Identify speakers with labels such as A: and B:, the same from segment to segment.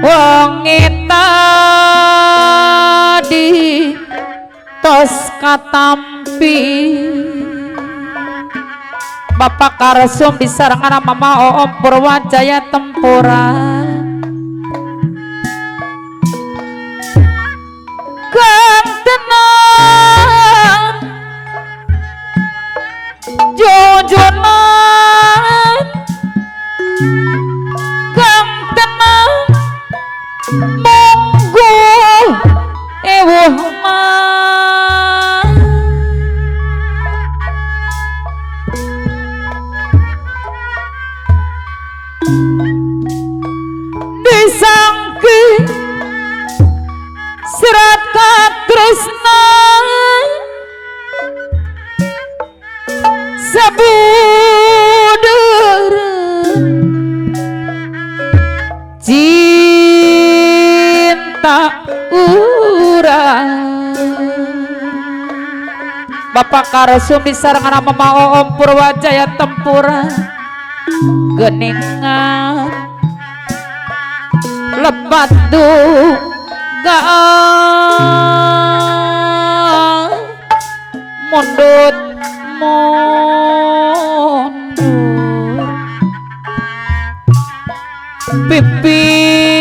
A: wong tadi tos katampi Bapak Karesum disarangan Mama Oom Purwajaya Tempura kan tenang jojonan kan tenang monggo ewuh disangki serat katresna sabuder cinta urang Bapak Karesum disarangan Mama Oom Purwajaya Tempura geningan lebat dugaan mundut mundur pipisah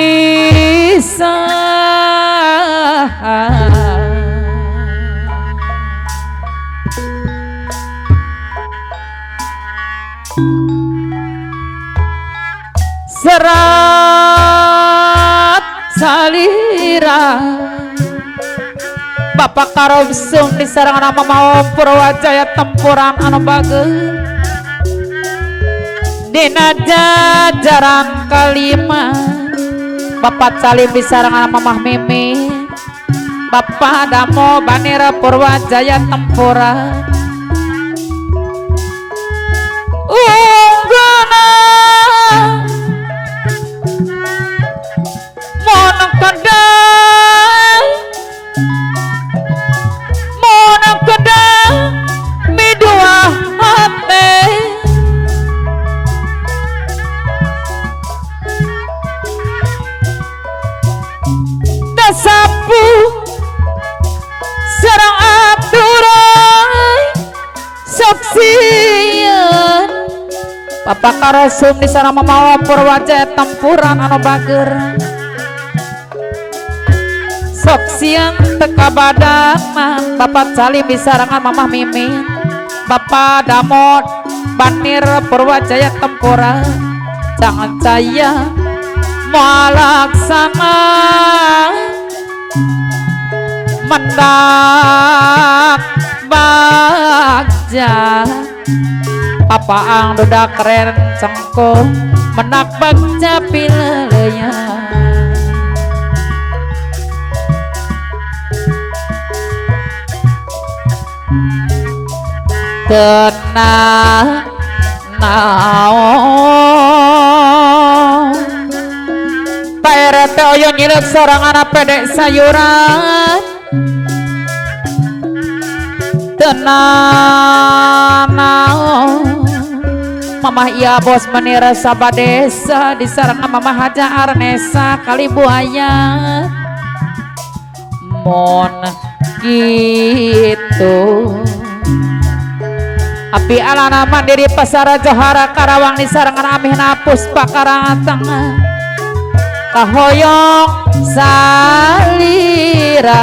A: serat salira Bapak Karesum disarangan Mama Oom Purwajaya Tempuran anu bageus dina jajaran kalima Bapak Salim disarangan Mamah Mimi Bapak Damo Banira Purwajaya Tempura unggana monong kedang midua hati tasapu serang abdurai saksian Bapak Karesum di sana Mama Oom Purwajaya Tempuran anu bager saksian teka badak Bapak Salim disarangan Mamah Mimin Bapak Damot Banir Purwajaya Tempura jangan saya malaksana mendak bagja Papa ang duda keren cengko menak bagja pilelenya tenang naon Pak RT oyo nyilek sorangan pedek sayuran tenang naon Mamah iya bos menira sabadesa disarangan Mamah Haja Arnesa kali buaya mon gitu api alana mandiri pasar Johara Karawang disarangan Amihna Puspa Karangan Tengah kahoyong salira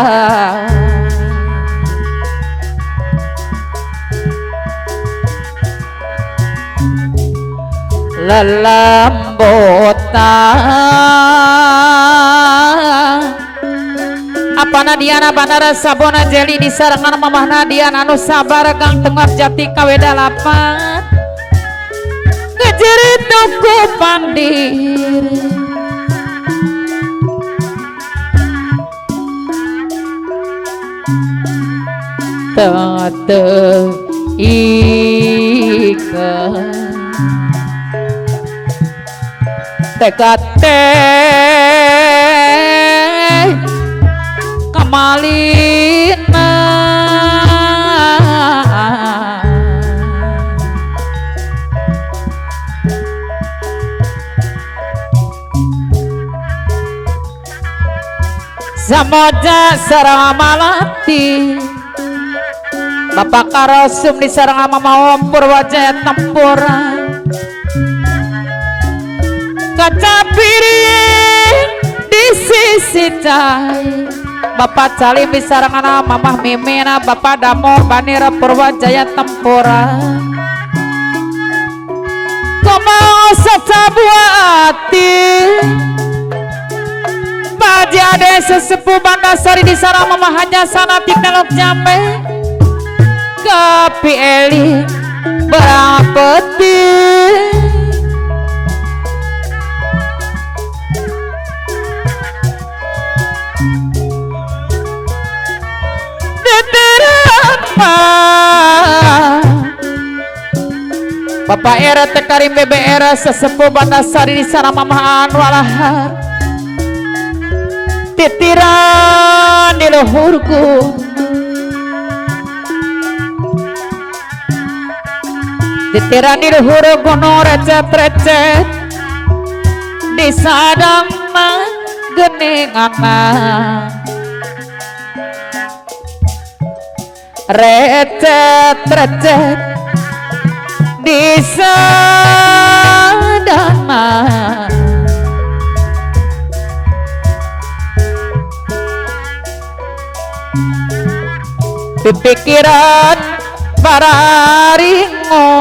A: lelambotan apa Nadiana Bandara Sabona Jeli disarangan Mamah Nadian anu sabar Gang Tengah Jati Kaweda Lapan ngejerit tuku pandir tete ikan tekate kamalina Samoja sareng malati Bapak Karosum di sareng Mama Purwajaya Tempura kaca piring di sisi cai Bapak Calim di sareng Mamah Mimina Bapak Damo Banira Purwajaya Tempura Komau sacabuati Bajade sesepuh Bandasari di sarang Mama Haja Sanatik Nelok Jambe Kapi Eli Berapeti Deteran Bapak Era Tekarim Bebe Era sesepuh Bandasari di sarang Mama Anwalahar titiran di luhurku titiran di luhurku no recet-recet di sadang geningana recet-recet di sadang di pikiran bararingo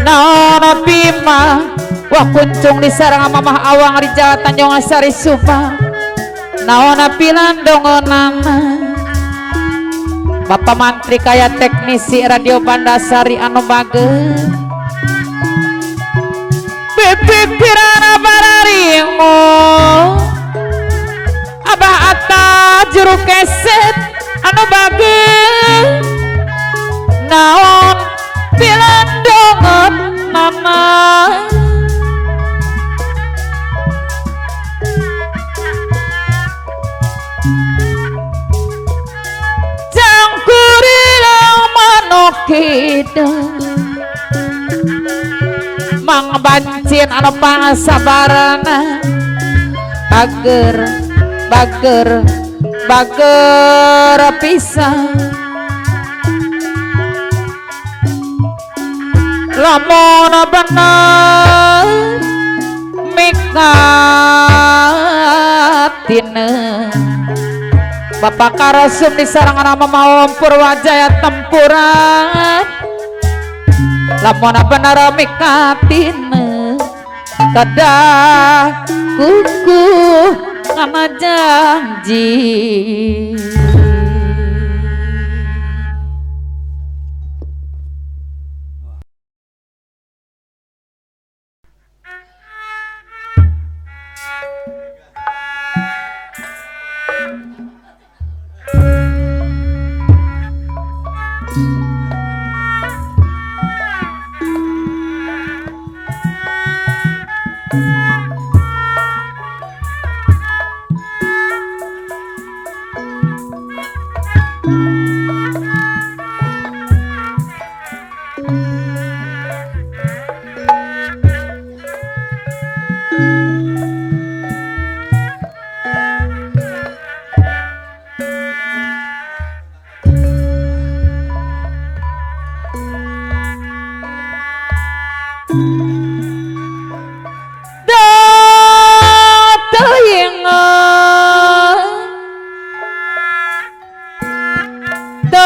A: naona pima wah kuncung di sarang Mamah Awang di Jalan Tanjung Sari Suma naona pilandongonana Bapak Mantri kaya teknisi radio Bandasari anu bageus pikiran bararingo Abah Atta juru keset anu bageus naon pilandongan mama jangkurilang manokida mang bancin anu pangasabarana bager pisah lamun bener mikatina Bapak Karosum di sareng Mama Purwajaya Tempura lamun bener mikatina kedah kuku sama janji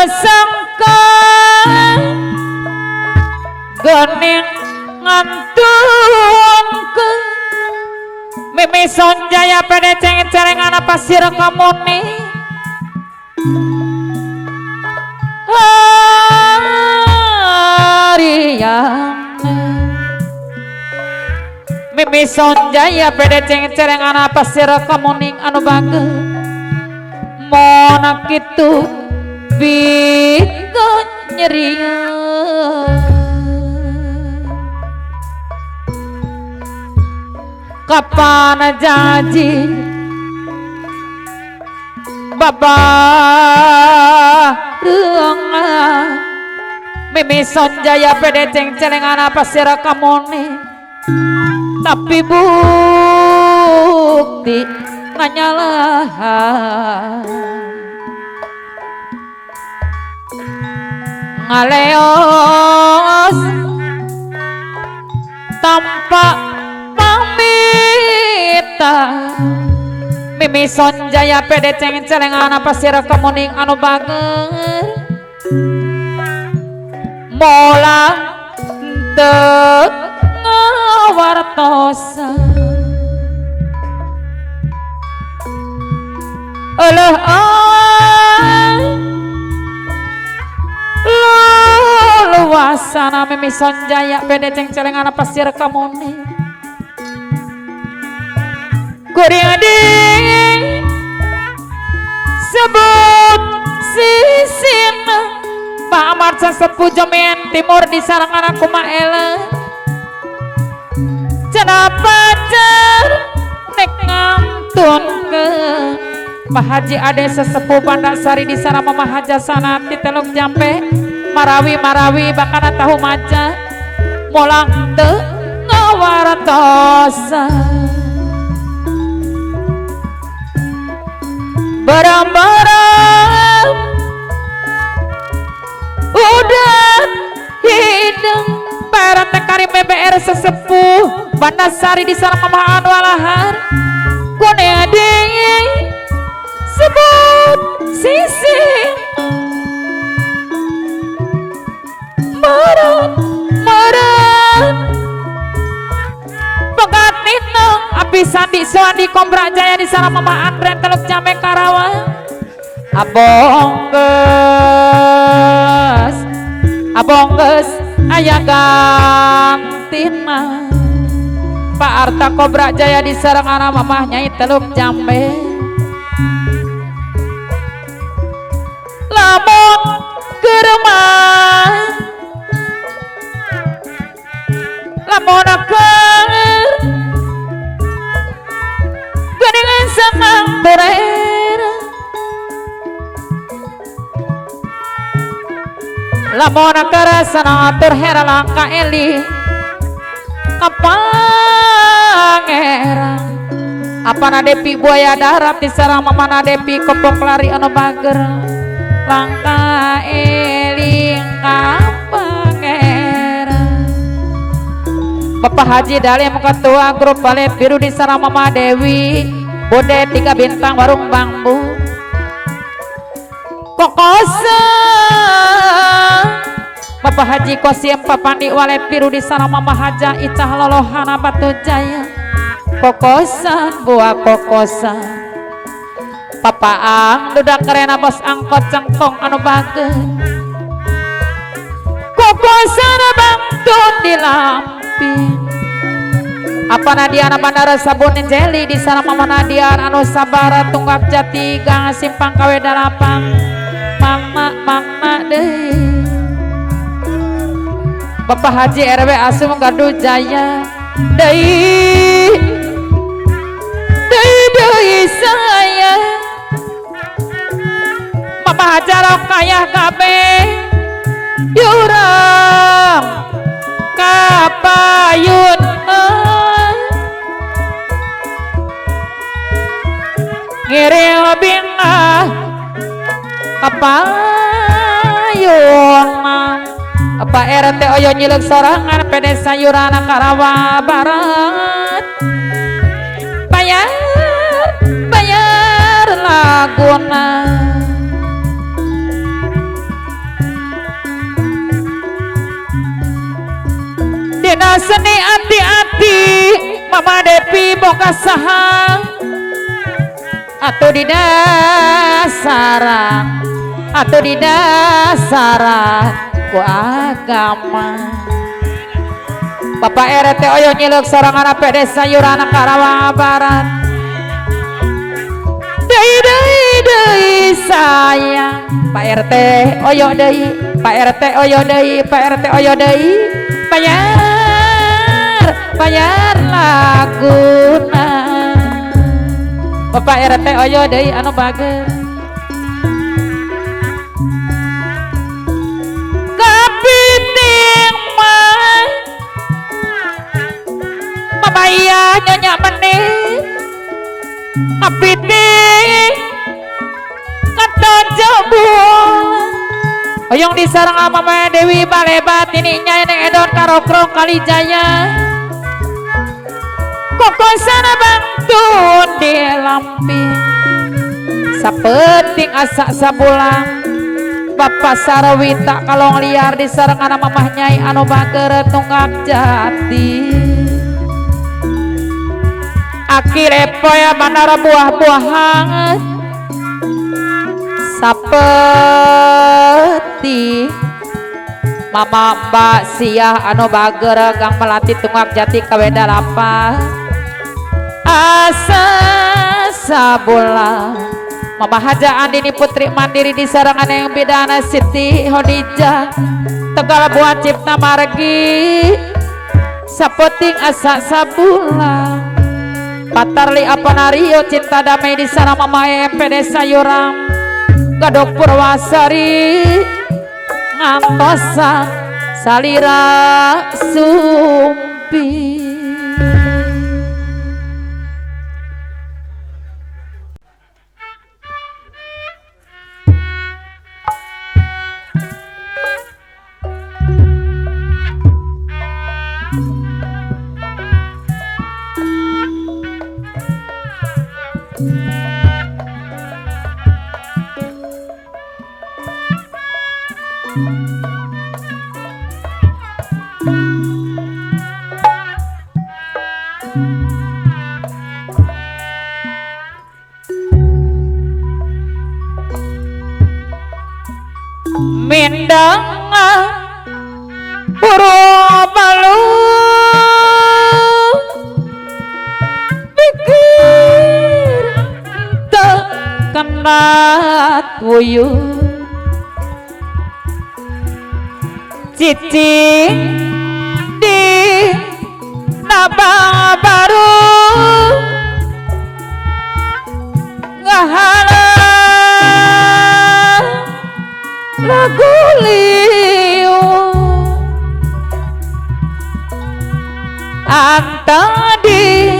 A: sangka gening ngantun ke Mimi Sonjaya pede cengit cerengan pasir kamuni harian Mimi Sonjaya pede cengit cerengan pasir kamuni anu bangga mona kitu biko nyeria kapan janji baba reungan Mimi Sonjaya pede ceng celengan pasir kamone tapi bu bukti nganyalahan ngaleos tanpa pamita Mimi Sonjaya pede ceng-celengan pasir kemuning anu bager molang teu ngawartosa Alah luasana Mimi Sonjaya pede ceng-celengan pasir kemuning Kuriadi sebut sisina Pak Amarsa sepuh Jomen Timur di sarangan aku maela cenah pacar nek ngantun ke Pak Haji Ade sesepuh Bandasari di sarang Mama Haja Sanati Teluk Jambe marawi bakana tahu maca molang teu ngawartosa barang-barang udah hidung para tekari BBR sesepuh Bandasari di sarang Mama Anu Alahar kone ading sebut sisi marah pegatino api sandi soandi Kombra Jaya di sarang Mama Andre Teluk Jambe Karawang abongges aya gantina Pak Arta Kombra Jaya di sarang anak Mama Nyai Teluk Jambe lamun geremah lamun aker geningan samang berera lamun aker sanatur hera langka eli kapangeran apana Depi buaya darat di sarang Mamana Depi kopok lari anu bager langka eling kapangeran Bapak Haji Dalim ketua grup balet biru di sarang Mama Dewi Bode 3 bintang warung bambu kokosa Bapak Haji Kosim Papandi walet biru di sarang Mama Haja Icah Lolohana Batu Jaya kokosan buah kokosan Papa Ang dudak kerena bos angkot cengkong anu bager kokosan bangtun di lampin apa Nadiana Bandara Sabun Jeli di sarang Mama Nadian anu sabara tunggak jati gang simpang kawe dalapang mama deh Bapak Haji RW Asum Gaduh Jaya dei saya Mama Hajarok kaya kabe yurang kapayun ngiring bingah kapayun apa RT Oyo nyileg sorangan pede sayurana Karawa Barat bayar laguna dina seni hati-hati Mama Depi boga sahang atau di dasaran ku agama Bapak RT Oyo nyileg sorangan pede sayurana Karawa Barat dei sayang Pak RT Oyo dei Pak RT Oyo dei Pak RT Oyo dei bayar laguna Bapak RT Oyo dei anu bager kapiting mah mamaya nyonya meneh piting kata jebul oyong disarang Mama Dewi Balebat ini nyai neng edon karokrong Kalijaya kokosana bangtun di lamping sapeting asa sabulang Bapak Sarawita kalong liar disarangan Mamah Nyai anu bager tunggak jati akhirnya poya bandara buah-buahan sapeti Mama Mbak Siah anu bager gang melati tunggak jati kaweda lapa asa sabulang Mama Haja Andini Putri Mandiri disarangan yang bidana Siti Hodijah Tegal Buah Cipta Margi sapeting asa sabulang Patarli Apanario Cinta Damai disana Mama MPD Sayurang Gadok Purwasari ngantosan salira sumpi Mindang Purwabalu pikir tekenat wuyuh cicing di nabang baru ngahala lagu liu antadi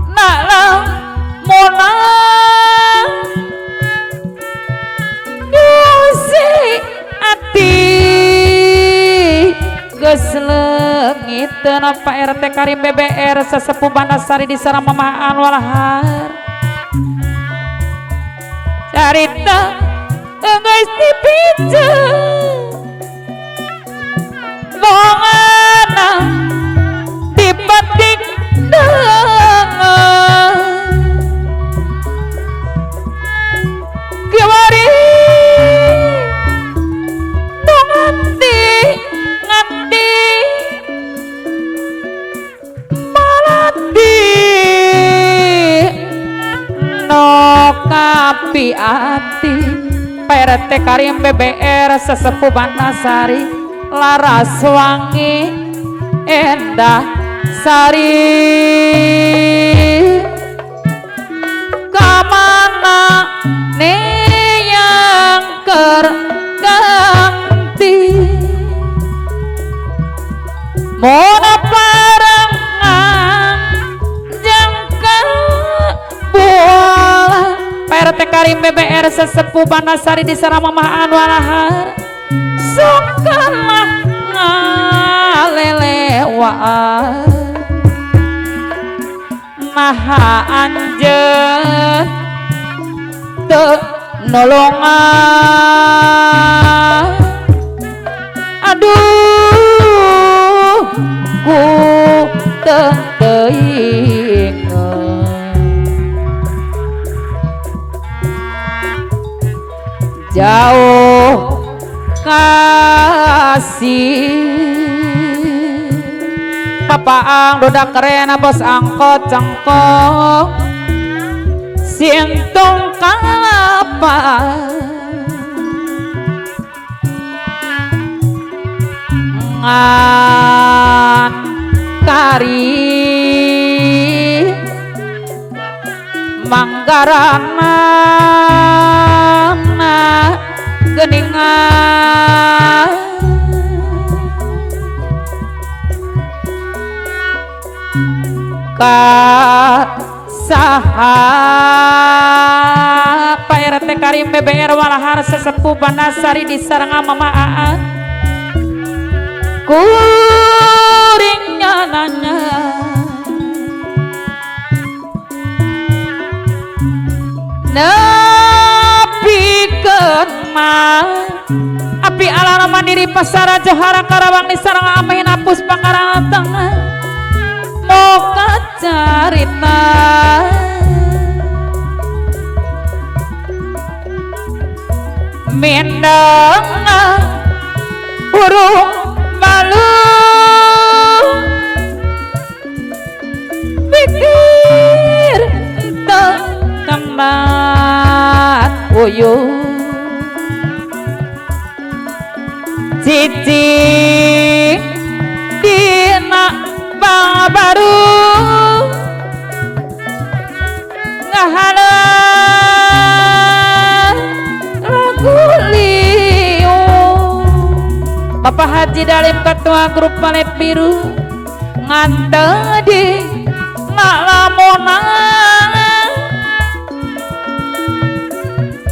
A: nalang mona musik ati geus leungiteun Pak RT Karim BBR sesepuh Bandasari di sareng Mama Anwalahar carita geus dipijeng bongana dipetik dengan kiwari nu nganti malati no kapi ati PRT Karim BBR sesepuh Bandasari laras wangi endah sari kamana yang ganti mona parangan jangka bola PRT Karim BBR sesepuh Bandasari di sareng Mama Anwalahar sukalah ngalelewaan maha anjeun teu nolongan aduh ku teu teuing jauh kasih papaang dodak keren bos angkot cangkok sintung kalapa ngan kari manggarana geningan ka saha Pak RT Karim BBR walahar sesepuh Banasari disarang Mama Aan kuringnya nanya nepikeun mah api alana mandiri pasara Johara Karawang disarang amin apus Pangarang Tengah moga carita mindeng burung balu pikir tempat uyuh cicing dina baru ngahana lagu liu Bapak Haji Dalim Ketua Grup Palet Biru ngantedi ngalamonang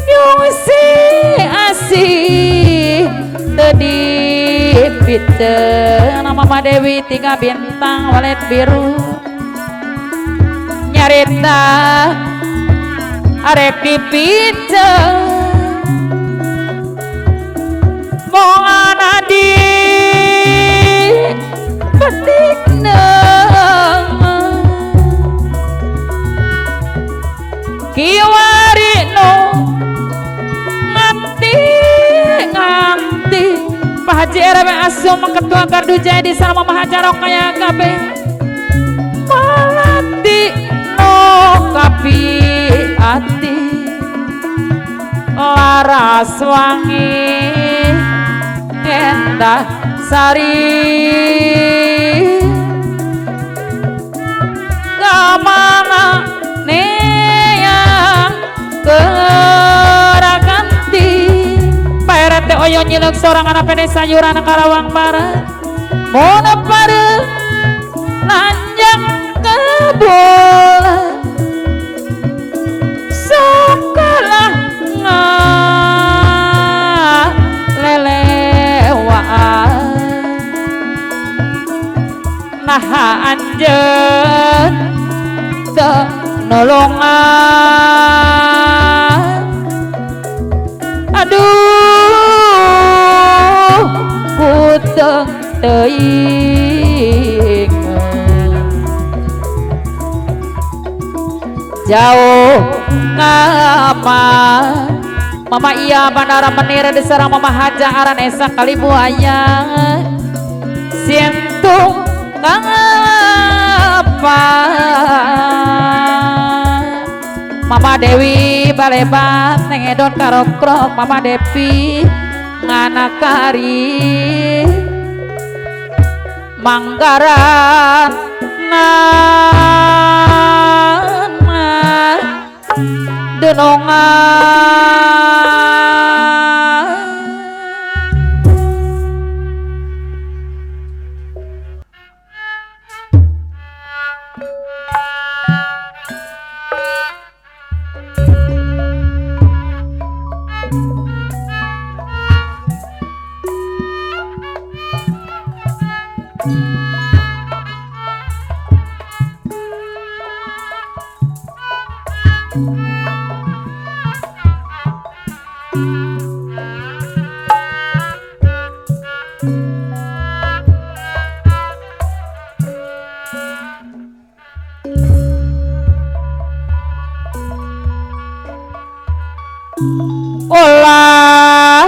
A: yung si asih tadi pite nama Mama Dewi 3 bintang Walet Biru nyarita arek dipite mongan adi petikna kiwari no nganti Pak Haji RW Asum Ketua Gardu Jaya di sana Mama Hajarok kaya kabeh malati no kapi ati laras wangi endah sari kamana neyang keraganti Pak Oyo nyilek seorang anak pede sayuran Karawang Barat mona pare lanjang kebola sekolah ngalelewaan nah anjeun teu nolongan aduh puteng teuing jauh ngama Mama iya bandara menira disarang Mama Haja aran esa kali buaya sintung ngapa Mama Dewi balebat nengedon karokrok Mama Devi nganakari Manggaran denongan olah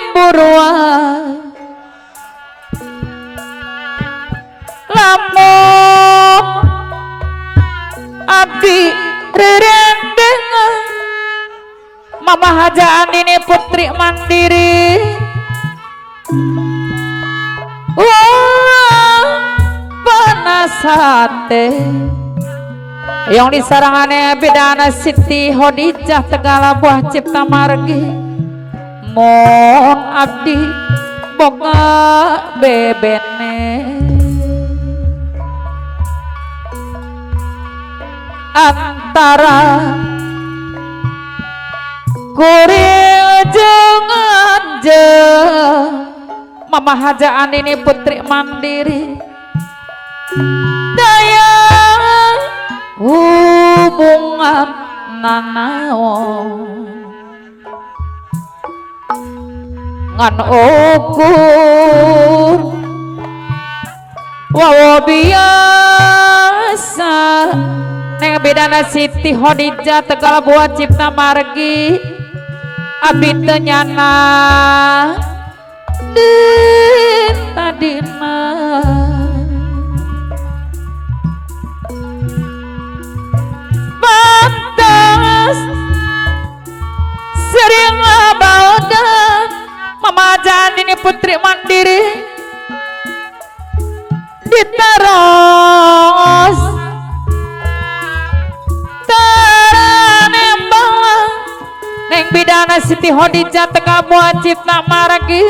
A: timburuan lamun abdi rerendengan Mama Haja Andini putri mandiri panasate yang disarangane bidana Siti Hodijah Tegala Buah Cipta Margi mon abdi boga bebene antara kuring jeung anjeun Mama Hajaan ini putri mandiri daya hubungan nanaon ngan ukur wawa biasa neng bedana Siti Khadijah Tegal buat cipta margi abdi teu nyana tadina batas sering abaudan Mama Hajaan ini putri mandiri diteros taranembang neng bidana Siti Khadijah Tegal buat cipta margi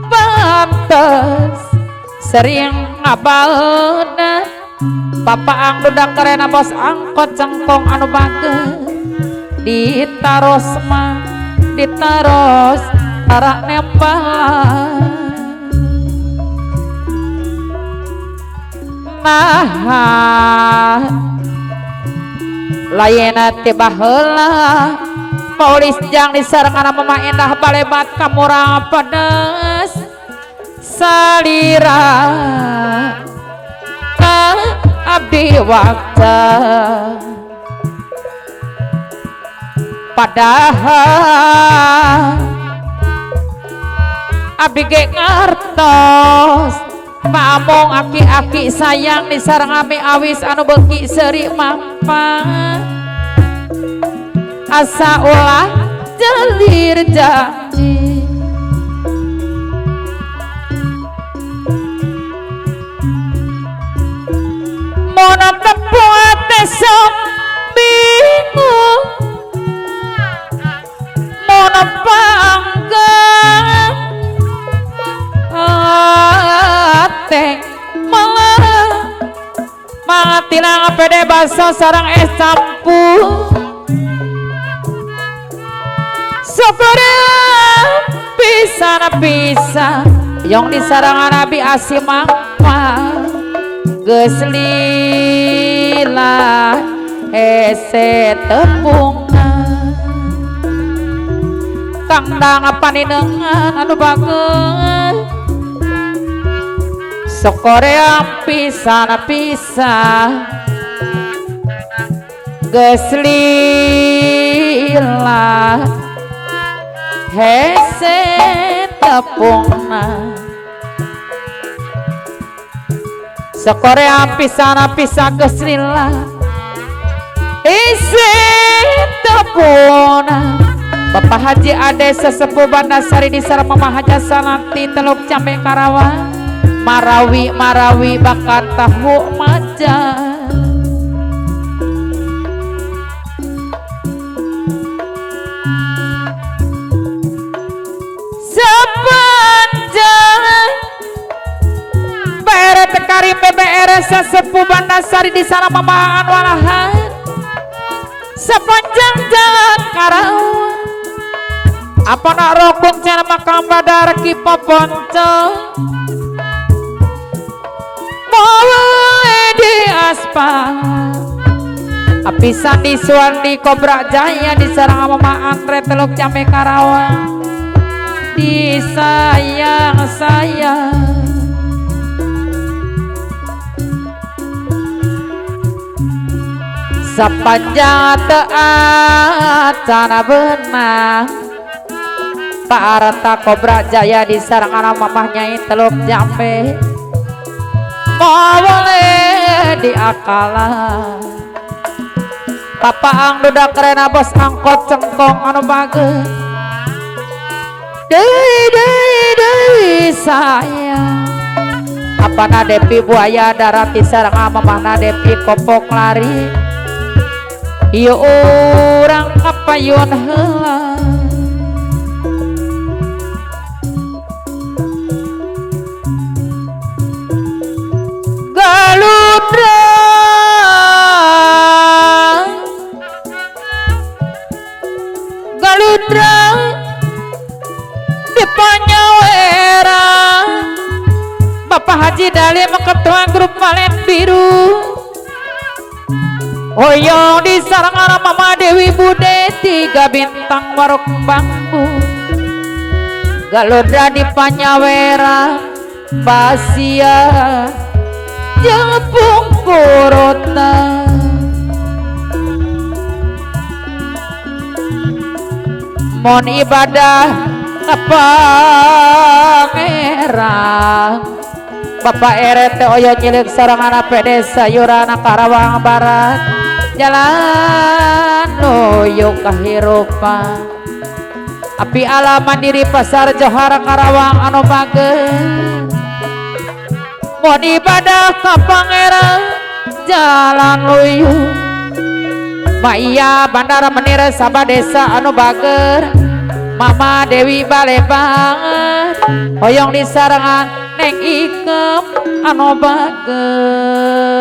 A: pantes sering ngabaeuna Papa ang dudak karena bos angkot cengkong anu bageus ditaros mah ditaros tarak nembang nah layeuna tiba heula Paulis jang disarengan Mama Endah balebat kamurang pedes salira ka abdi waktu padahal abdi ge ngartos pamong aki-aki sayang disareng ami awis anu beuki seuri mampang asa ulah jelir janji mona tepuat esok bingung mona panggang ateng malah matilang pede baso sarang es campur Sokoream pisah yang disarangan Nabi Asimangma geus lila hese tepungna kangdang paninengan anu bageus Sokoream pisah geus lila hese tepungna Sokoream pisah geus lila hese tepungna Bapak Haji Ade sesepuh Bandasari di sareng Mama Haja Sanati Teluk Cambe Karawang marawi bakar tahu majan sepanjang PR Tekari PBR sesepuh Bandasari di sana Mama Anwalahan sepanjang jalan Karawang apa nak rokung cina makam badar kipa ponco mulai di aspal apisan di Suwandi Kobra Jaya di sarang Mama Andre Teluk Cambe Karawang disayang sepanjang taat cara benang Pak Arta Kobra Jaya di sarang anak mamahnya Teluk Jambe mau boleh diakalan Papa ang dudak kerena bos angkot cengkong anu bageus deui sayang apana Depi buaya darat di sarang mamahna Depi kopok lari ieu urang kapayun heula galudra Galudra di Panyawera Bapak Haji Dalim ketua grup Valen Biru Hoyong di Sarangan Mama Dewi Bude 3 bintang warok bambu Galudra di Panyawera Basia Jepung Kurota Mon ibadah Pangerang Bapak RT Oyo nyilik Sarangan PD Sayurana Karawang Barat Jalan Loyo Kahirupan Api alaman diri Pasar Johara Karawang anu bageun Mon ibadah ka Pangerang Jalan Loyo Maya Bandara Menir Sabah Desa anu bager Mama Dewi Balebang Hoyong di Sarangan Neng Ikem anu bager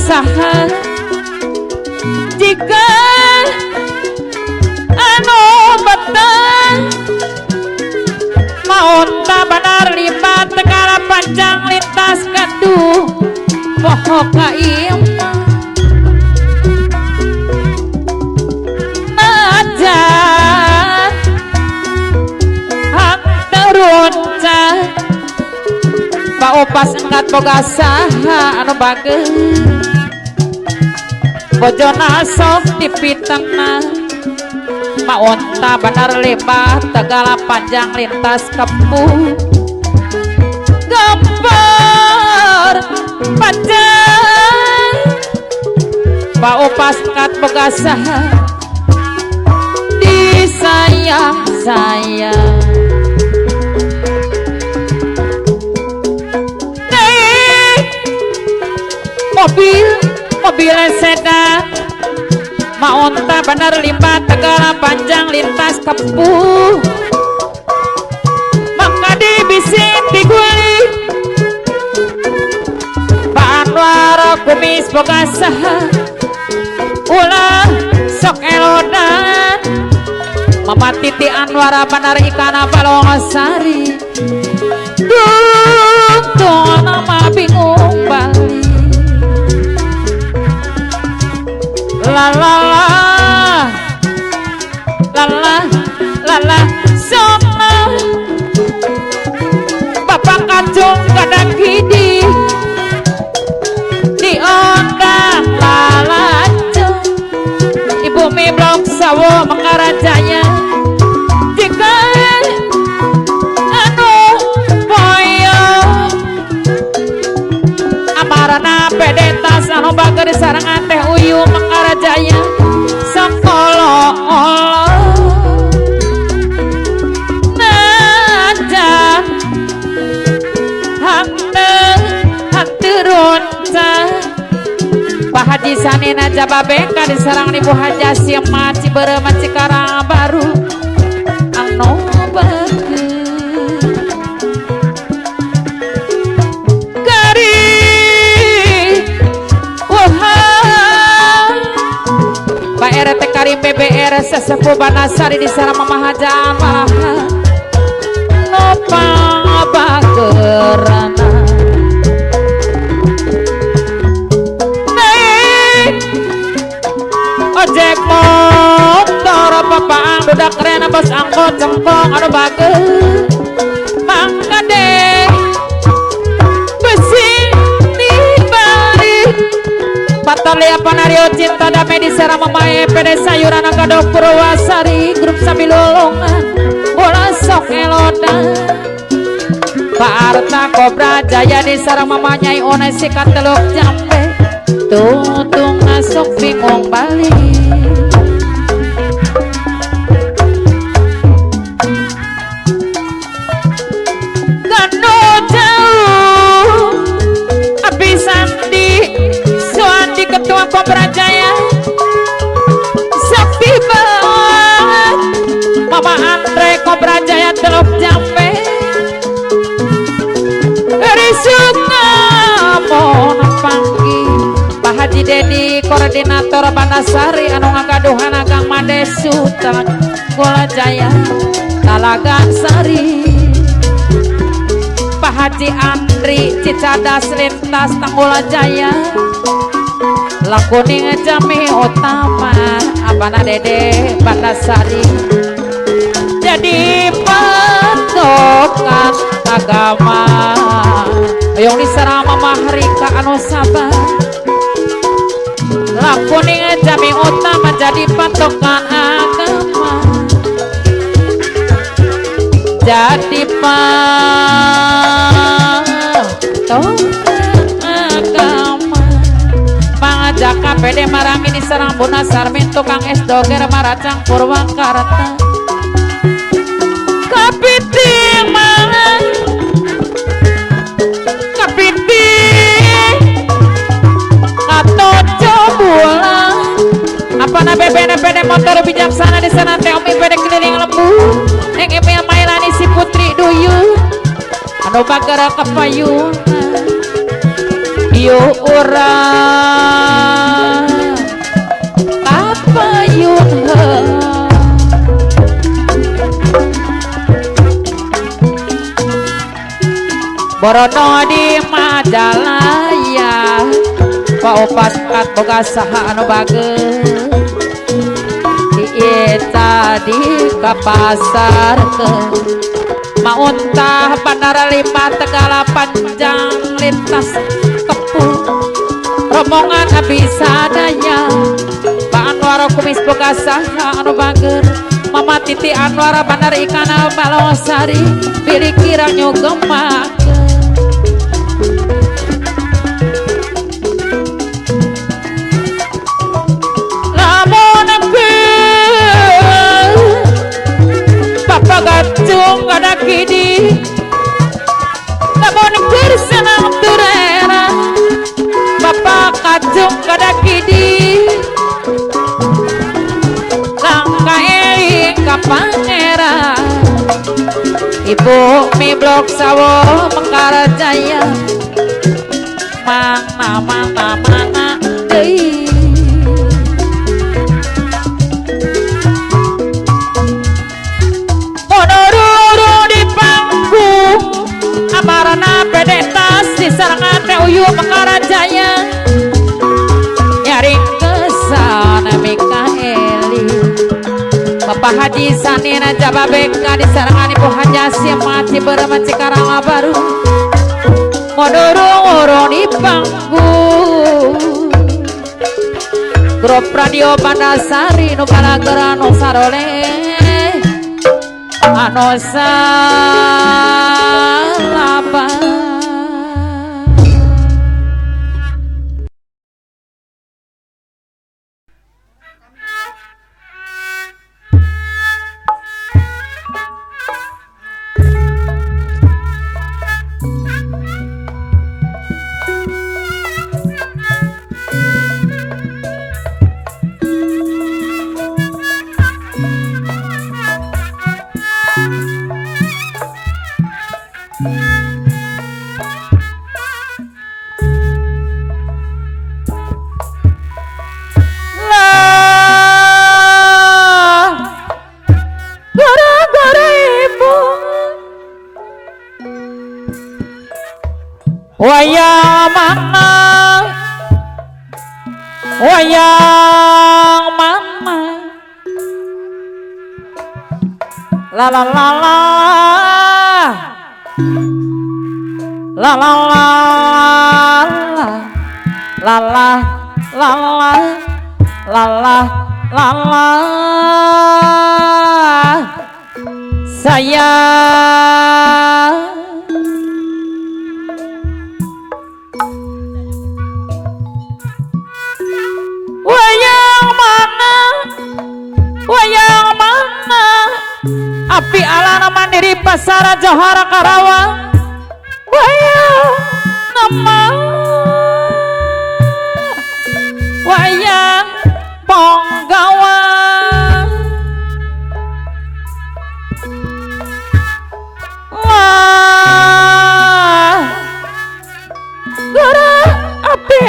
A: saha jika anu beteng maun benar lipat tegala panjang lintas gaduh poho kaim najan hak terunca paupas engat boga saha anu bageun bojona sok dipitengna maunta benar lebar tegala panjang lintas kepuh gambar panjang paupas engat boga saha disayang-sayang mobil sedan maunta bener lipat tegala panjang lintas kepuh maka dibisin diguli Pak Anwar kumis boga saha ulah sok elodan Mama Titi Anwar bener ikana balongasari tuh nama bingung bali la la la la la la sona Bapak kacung kadang gidi di ondang lalacung Ibu Miblok sawo mengarajanya jika anu poyo amarana pedetas anu bager sarangan teh uyu mengarajaya sakolo najan hanturunca Pak Haji Sanina Jababeka disarangan Ibu Haja Siema Ciberema Cikarang Baru anu bageun RT Karim BBR sesepuh Banasari di sana Mama Haja Malaha nopang bagerana naik ojek motor Bapak dudak keren pos angkot cengkong anu bagus mangga deh besi dibalik Patalia Panario cinta damai di serang mamae pede sayuran agado Purwasari grup sambil lolongan bola sok elodan Pak Arta Kobra Jaya di sarang mamanyai one sikat teluk jambe tutung nasuk bingung balik gano jauh Abi Sandi Suandi Ketua Kobra Jaya sepi banget Mama Andre Kobra Jaya teluk jambe Risukna mohon panggi Pak Haji Dedi koordinator Bandasari anu ngagaduhan agang Madesu Gola Jaya Talagan Sari Pak Haji Andri Cicadas lintas Tanggola Jaya Lakuning Jami Utama Abana Dede Bandasari jadi patokan agama yang diserang Mama Rika anu sabar Lakuning Jami Utama jadi patokan agama jadi patokan agama Mangajaka pede marangi diserang Buna Sarmin tukang es doger maracang Purwakarta Kapiting mangan Kapiting Katoco bulan apa na bebe motor bijaksana di sana teh Omi pede keliling lembu neng Emil Mailani si Putri Duyung anu bagara kapayungan ieu urang kapayungan Borono di Majalaya Pak Upaskat boga saha anu bageus diita di kapasar ke Mauntah Bandara 5 Tegala Panjang lintas Kepung rombongan Abi Sadaya Pak Anwar kumis boga saha anu bageus Mama Titi Anwar Bandar Ikan Balosari pilih kira nyogemak Gacung kada kidi namun kersenang turera Bapak kacung kada kidi langka eling ka pangeran Ibu mi blok sawo Mengkara Jaya mana deui amarana pede tas di sarangan teh Uyu Mengkara Jaya nyaring kesana Mikaeli Bapak Haji Sanina Jababeka di sarangan Ibu Hajasi Mati Berema Cikarang Baru ngorong-ngorong di panggung grup radio Bandasari nu balagera nu sarole anu salaba wayang mana wayang mana la la la la la la la la la la la la la la sayang wayang mana api alana mandiri pasar Johor Karawang wayang nama wayang Ponggawang wah gara api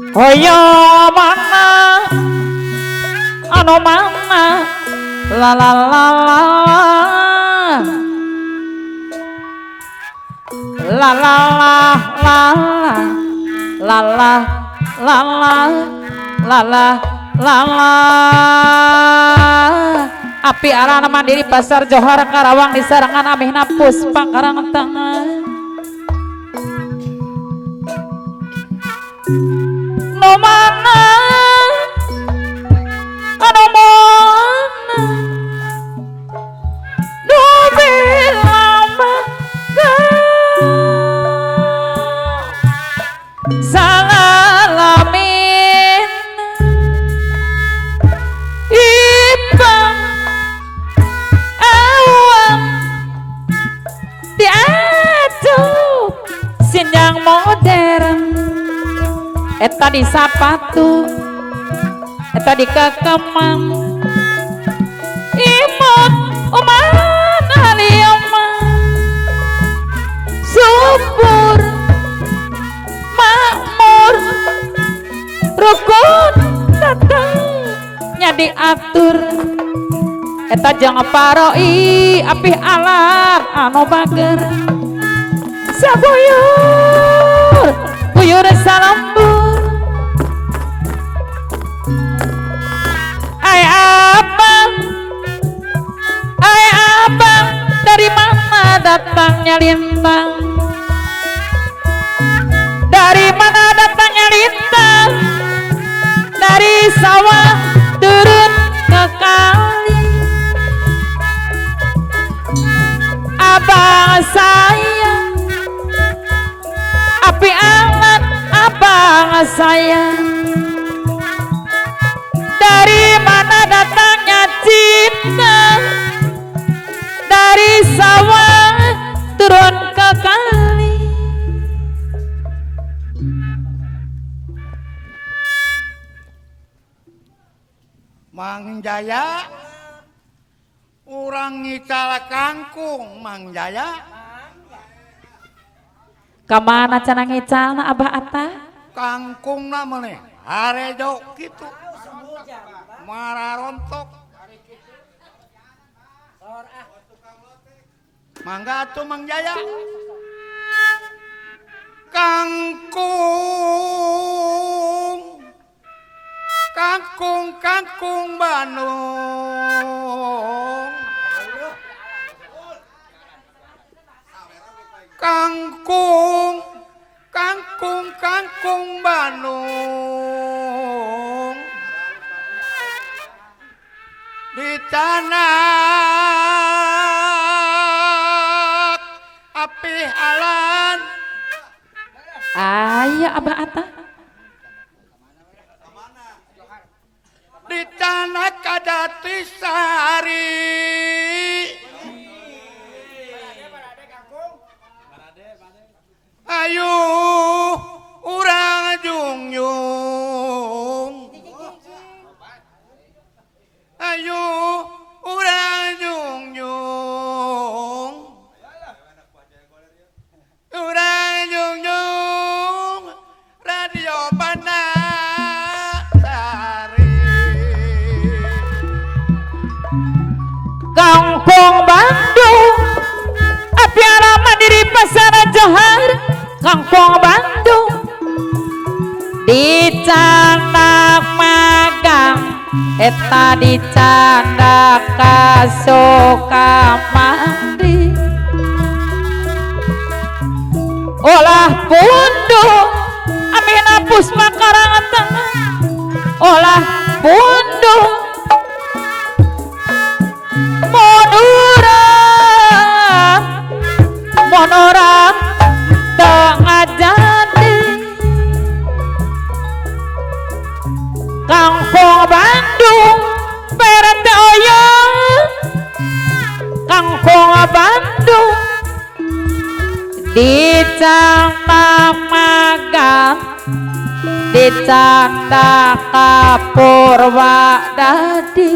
A: hoyo mana anu mana la la la la la la la la la la la la la api arana mandiri pasar Johor Karawang disarangan amihna puspa karang tangan no mana anu mana do bilama salalamin ipang awang diaduh sinjang modern eta di sapatu eta di kekemang imut uman aliama subur makmur rukun datang nya diatur eta jangan paroi apih alam anu bager sabuyur buyur salambur ay abang dari mana datangnya lintang dari mana datangnya lintang dari sawah turun ke kali abang saya api anget abang saya dari mana datangnya cinta dari sawah turun ke kali
B: Mang Jaya urang ngical kangkung Mang Jaya
A: kamana cenah ngicalna abah ata
B: kangkung na meneh harejo kitu mararontok mangga atuh Mang Jaya kangkung kangkung kangkung Bandung kangkung kangkung kangkung Bandung di tanah api alan
A: aya abah ata
B: di tanah Kadatisari ayo urang jungjung ayo urang jungjung urang jungjung radio Banasari
A: Kampung Bandung api alam mandiri pasar Johor Kampung Bandung di Canak Magang eta dicanda kasokamandi olah pundung amina puspa karangan tengah olah pundung monorang tengah jadi Kangkung Bandung perente oyong Kangkung Bandung dicangmak magan dicanda kapurwadadi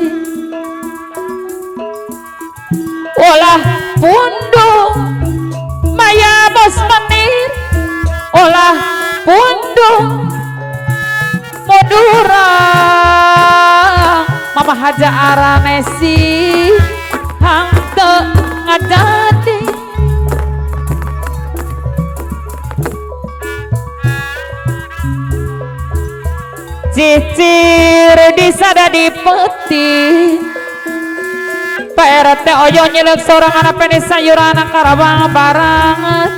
A: olah pundung maya bos menir olah pundung Madura Mama Haja Aranesi hangte ngadadi cicir disada di peti PRT oyo nyelek seorang anak penis sayuran karabang barangan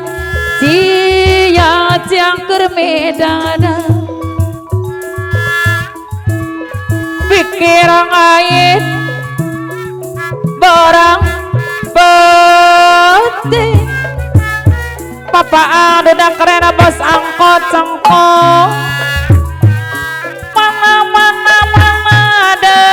A: cia ciangker medana pikir ngait barang peti papa ada keren bos angkot cengkong mana ada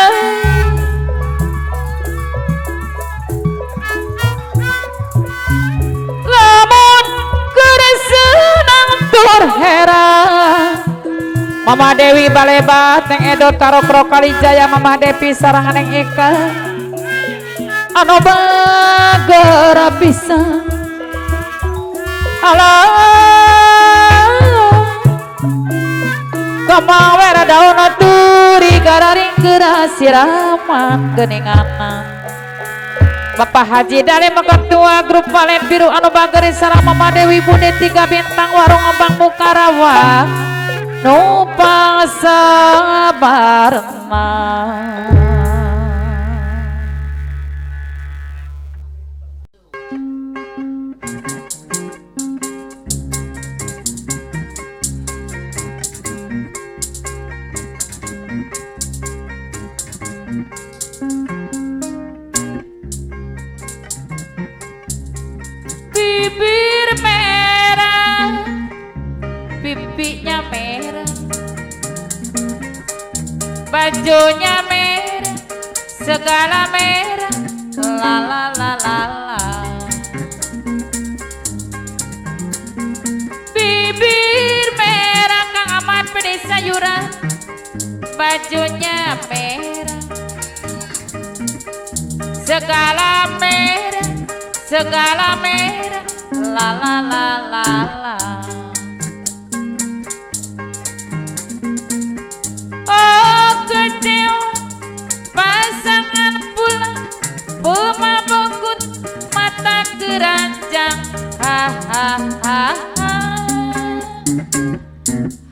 A: lamun keresenang tur heran Mama Dewi Balebat Neng Edot karo Prokalijaya Mama Devi sarangan Neng Eka anu bagara pisan alah kamawera daun turi gararing geras siraman geninganan Bapak Haji Dalim Ketua Grup Valet Biru anu bagari sareng Mama Dewi Budi 3 bintang warung Abang Mukarawa numpang sabarna bibir merah pipinya merah bajunya merah segala merah la la la la la bibir merah Kang Ahmad pede sayuran bajunya merah segala merah la la la la la oh kecil pasangan pula pemabukut mata keranjang ha ha ha ha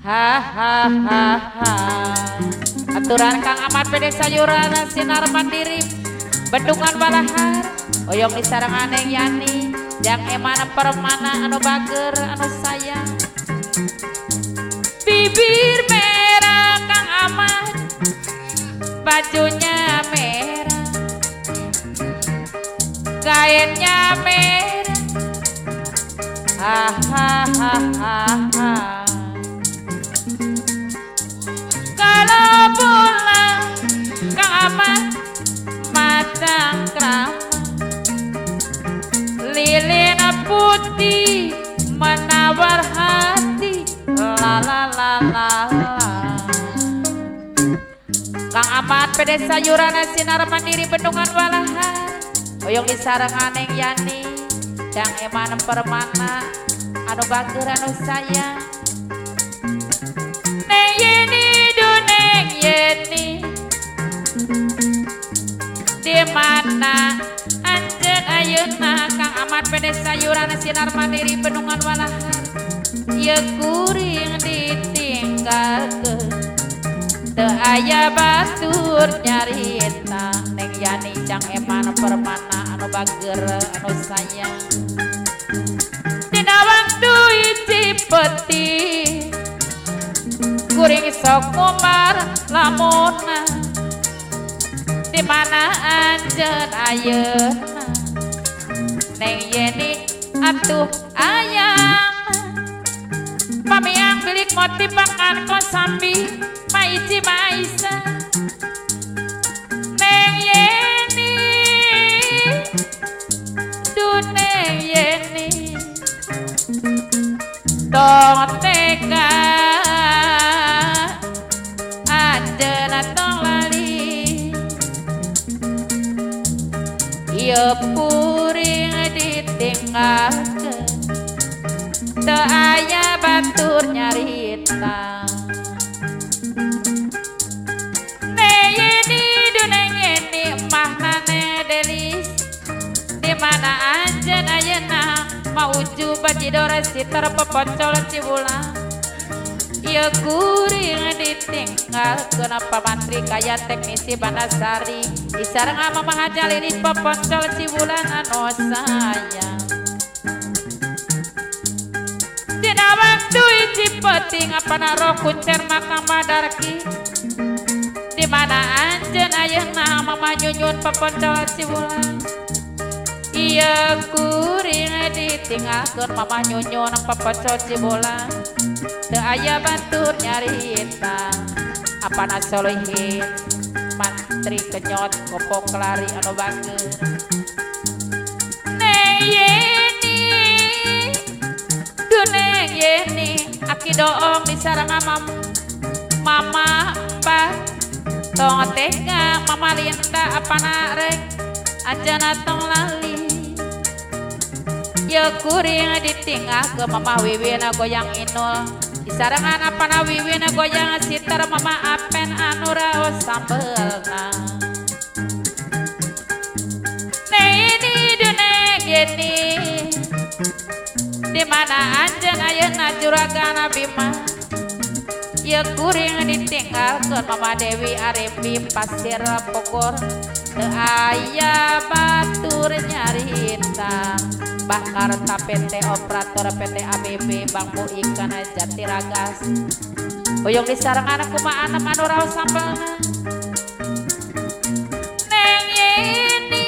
A: ha ha ha ha aturan Kang Ahmad pede sayuran sinar mandiri Bendungan Balahar oyong disarangan Neng Yani yang emana permana anu bager anu sayang bibir merah Kang Ahmad bajunya merah kainnya merah ha ha ha ha ha kalau pulang Kang Ahmad matang kram lilin putih menawar hati la la la la la Kang Ahmad pede sayuran sinar mandiri Bendungan Walahar oyong disarangan Neng Yani yang eman permana anu bager anu sayang Neng Yeni du Neng Yeni di mana anjeun ayeuna Kang Ahmad pede sayuran sinar mandiri Bendungan Walahar ieu kuring ditinggalkeun teu aya batur nyarita neng Yani jang eman permana anu bager anu sayang dina waktu hiji peti kuring sok ngumbar lamunna di mana anjeun ayeuna neng Yeni atuh ayang pamiang bilik motif makan kosambi maiji maisa neng Yeni neng Yeni tong tega anjeunna tong lali ieu puring ditinggalkeun teu aya batur nyarita neng Yeni neng Yeni emahna ne Delis di mana anjeun ayeuna mauju bajidor sitar peponcol cibulan ieu kuring ditinggalkeun pamantri kaya teknisi Bandasari disareng Mamah Jalini peponcol cibulan anu sayang dina waktu hiji peti ngapana roh kuncer makam Badarki di mana anjeun ayeuna Mama Nyunyun peponcol cibulan ieu kuring ditinggalkeun Mama Nyunyun peponcol cibulan teu aya batur nyarita apana solihin mantri kenyot kopok lari anu bager neng Yeni neng Yeni aki doong disareng mama mbah tong tega Mama Linda apana rek anjeunna tong lali ieu kuring ditinggalkeun Mama Wiwin goyang inul disarengan apana Wiwin goyang sitar Mama Apen anu raos sambelna neng Yeni di mana anjeun ayeuna juragan Bima ieu kuring ditinggalkeun Mama Dewi Arimbi Pasir Bogor teu aya batur nyarita Mbah Karta PT operator PT ABB Bangku Ikan Jatiragas Uyung disarengan kumaha anem anu raos sambelna neng Yeni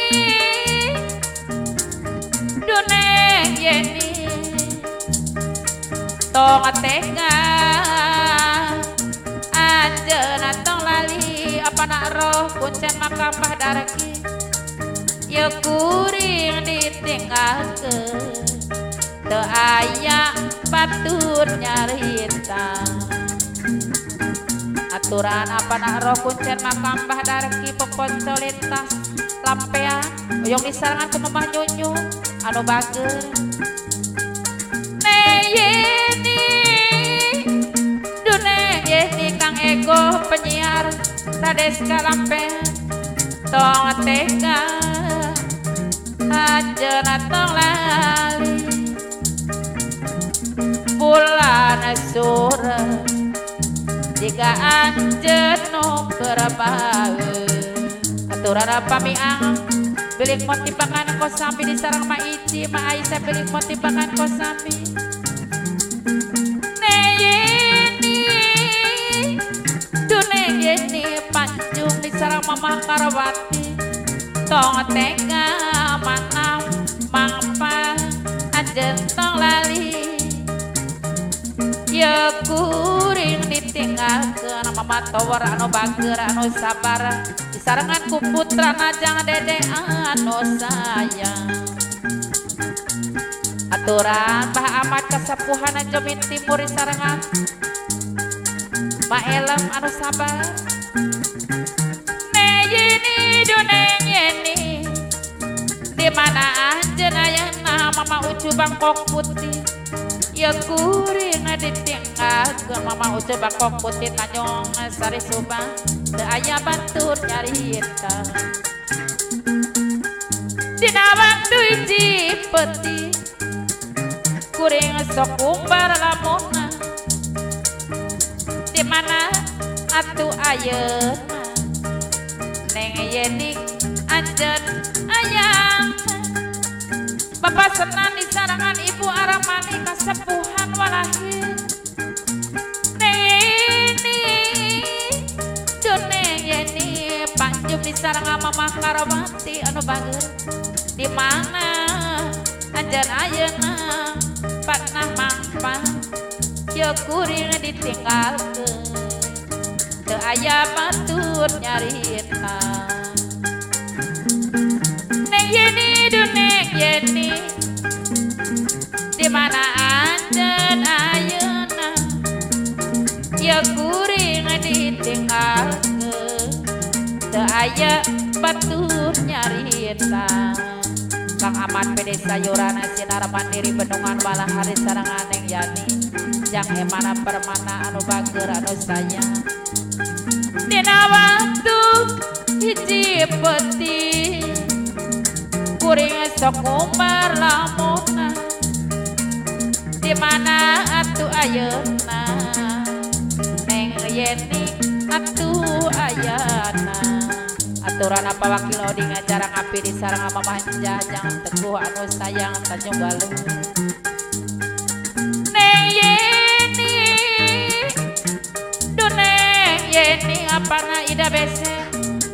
A: neng Yeni tong tega anjeunna tong lali apana roh kuncen makam Badarki ieu kuring ditinggalkeun teu aya batur nyarita aturan apana roh kuncen makam Badarki peponcol lintas lampean uyung disarengan ku Mamah Nyunyun anu bager neng Yeni neng Yeni Kang Ego penyiar Radeska Lampean tong tega anjeunna tong lali bulan sureu jika anjeun nu keur baeun aturan pamiang bilik motif pangan kosambi disareng Ma Ici Ma Aisyah bilik motif pangan kosambi neng Yeni pancung disareng Mamah Karawati tong tega manam mangpa anjeun tong lali ieu kuring ditinggalkeun Mama Tower anu bager anu sabar disarengan ku putrana jang Dede anu sayang aturan Mbah Ahmad kasepuhan Jomin Timur disarengan Ma Elem anu sabar neng Yeni di mana anjeun ayeuna Mama Ucu Bangkok Putih ieu kuring ditinggalkeun Mama Ucu Bangkok Putih Tanjung Sari Subang teu aya batur nyarita dina waktu hiji peti kuring sok umbar lamunna di mana atuh ayeuna Neng Yeni anjeun ayang Bapak senang disarangan Ibu Aramani kasepuhan walahi Panjum disarangan Mama Karawati anu bager di mana anjeun ayeuna patnah mangpang ye kuring ditinggalkeun teu aya batur nyarita Neng Yeni du Neng Yeni di mana anjeun ayeuna ye kuring ditinggalkeun teu aya batur nyarita Kang Aman pede sayurana sinar mandiri bendungan walah hari sarangan Neng Yani jang emana permana anu bager anu sayang dina waktu hiji peuting kuring sok umbar lamuna di mana atuh ayeuna Neng Yeni atuh ayana aturan apa wakil odi ngajarang api di sarang ama manja jangan teguh anu sayang Tanjung Galuh Neng Yeni du Neng Yeni apana ida bese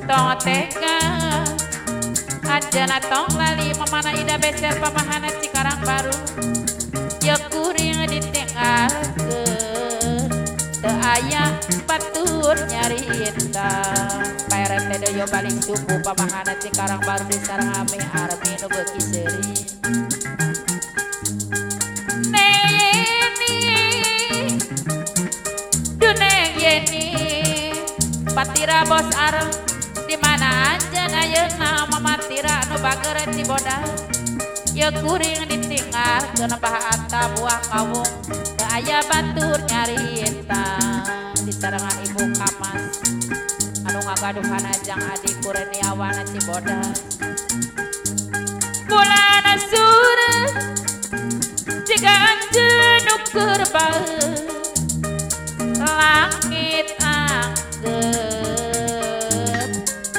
A: tong tega anjana tong lali mamana ida bese pamahana Cikarang Baru ye kuring ditinggalkeun teu aya batur nyarita PRT Deyo balik suku pamahana Cikarang Baru disarang ame armi nu beuki seuri Neng Yeni du Neng Yeni patira bos arem di mana anjeun ayeuna mamatira anu bager ti bodas ye kuring ditinggalkeun bahaata buah kawung teu aya batur nyarita disarangan Ibu Kamas anu ngagaduhan ajang Adi Kurniawan Cibodas bulan surut jika anjeun ukur bae langit angkeun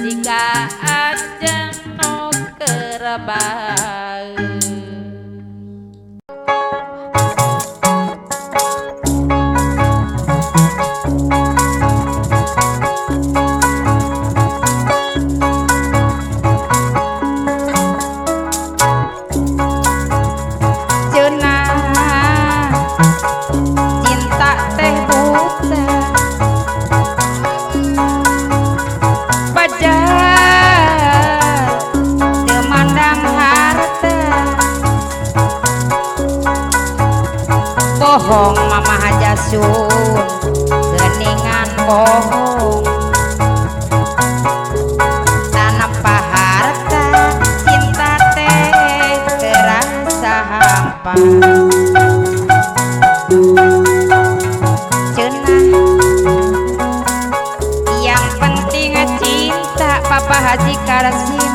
A: jika anjeun ukur bae bohong mama aja sun geningan bohong tanpa harta cinta teh terasa hampa cenah yang penting cinta Papa Haji Karasim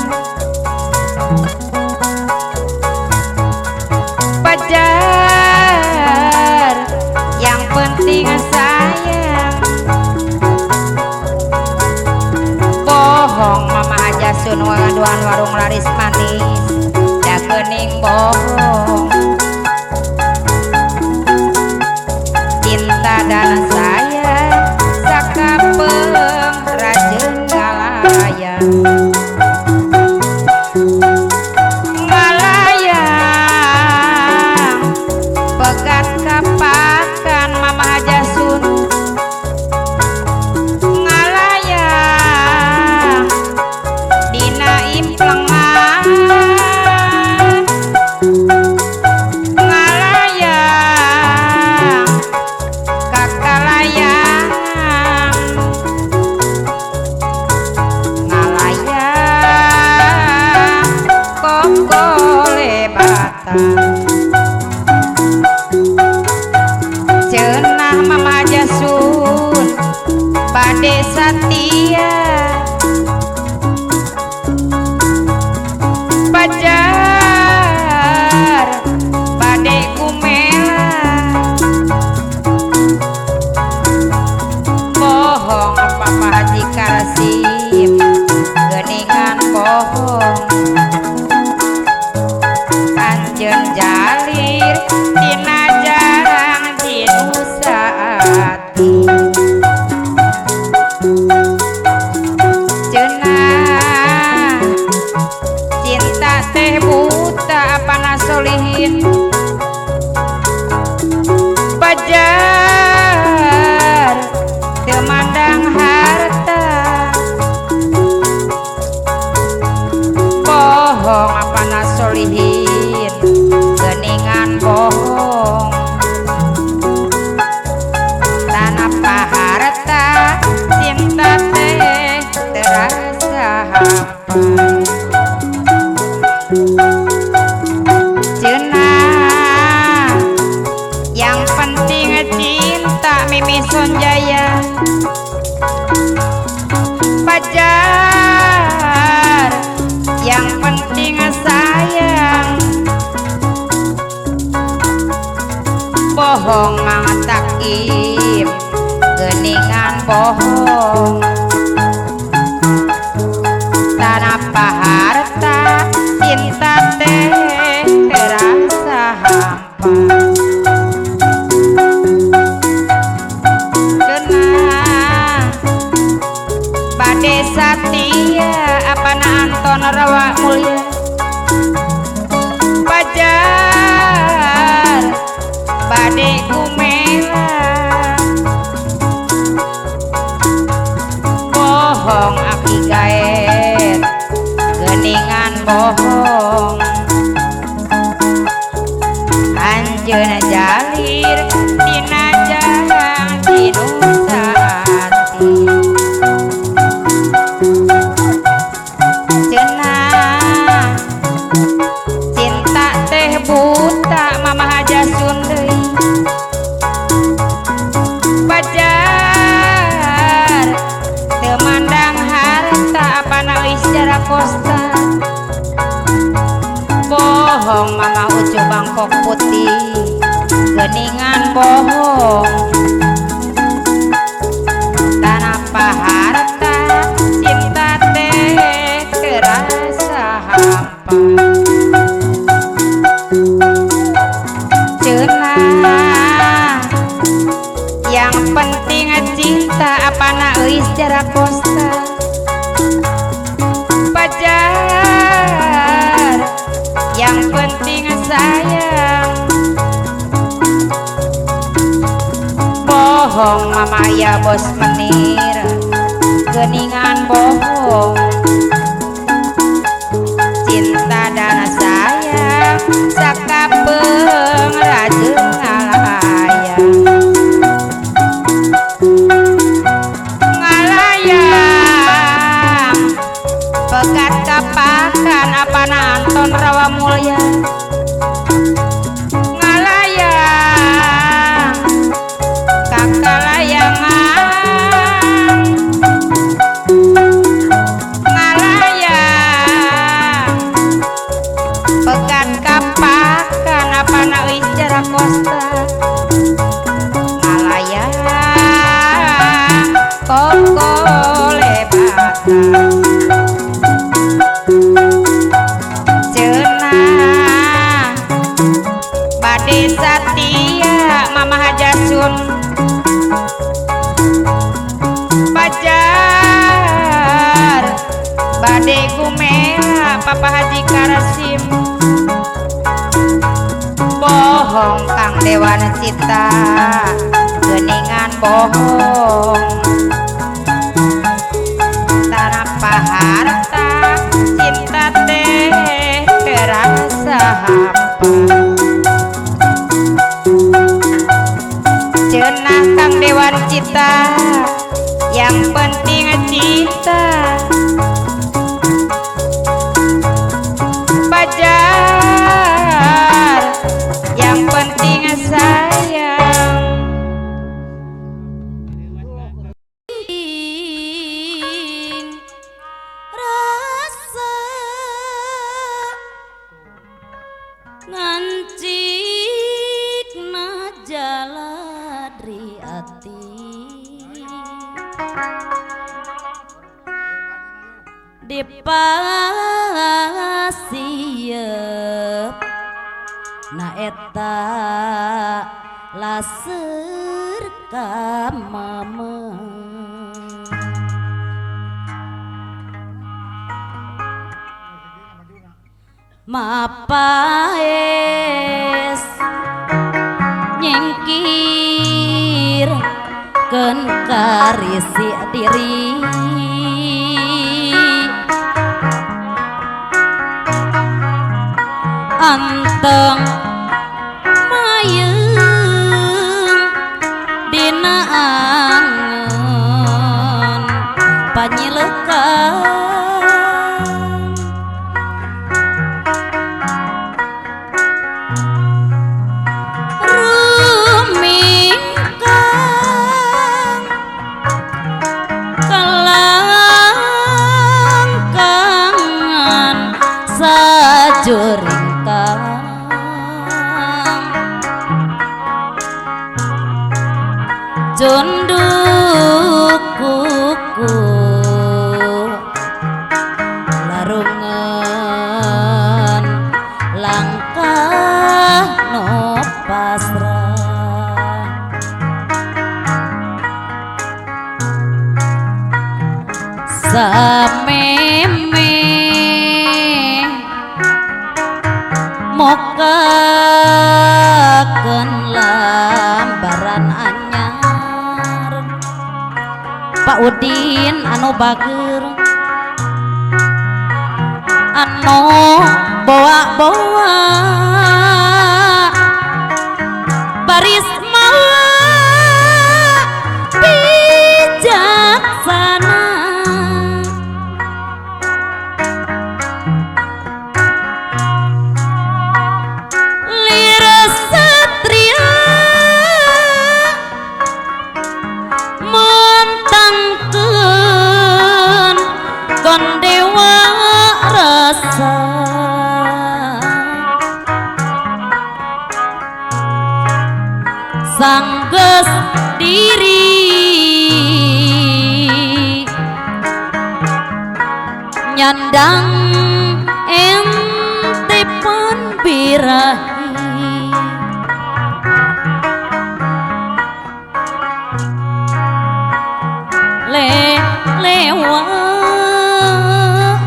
A: penting sayang bohong mama aja sun ngaduan warung laris manis da geuning bohong cinta dan sayang sakapeung rajeun ngalayang pegat kapakan mama aja sun ngalayang dina implengan ngalayang kakalayang ngalayang kok goleh batang cenah mama aja sun bade satia pajar bade kumela bohong solihin pajar teu mandang harta bohong apana solihin geuningan bohong tanah paharta cinta teh terasa hampa cenah yang penting cinta Mimi Sonjaya pajar yang penting sayang bohong mang takim geuningan bohong tanah paharta cinta teh terasa hampa kenah bade satia apana Anton Rawa Mulia pajar bade kumela bohong aki gaet geuningan bohong anjeuna jalir dina jang dinu saati cenah cinta teh buta Mama Haja Sundei pajar teu mandang harta apana euy secara kosta bohong Mama Ucu Bangkok Putih geuningan bohong tanah paharta cinta teh terasa hampa cenah yang penting cinta apana euy secara kosta pajar yang penting sayang bohong Mama ya bos menir geuningan bohong cinta dan sayang sakapeung rajeung ngalayang ngalayang pegat kapakan apana Anton Rawa Mulia ngalayang kakalayangan ngalayang pegat kapakan apana euy secara kosta ngalayang koko lebatan cenah bade satia Mama Haja Sun pajar bade kumela Papa Haji Karasim bohong Kang Dewana Cita geuningan bohong tanah paharta cinta teh terasa hampa cenah Kang Dewan Cita yang penting cinta pajar yang penting sayang
C: rasa ngancik na jaladri ati dipasieup na eta laser ka mameng mapaes nyingkir ken karisi diri anteng mayeng dina angen panyilekan rumingkang kelangkangan sajuringkang junduk kuku larungan langkah no pasrah sameme mokakeun lambaran anyar Pak Udin anu bager anu bawa-bawa baris mawa bijaksana lira satria montangkeun kon dewa rasa sanggeus diri nyandang ente pun birahi lewat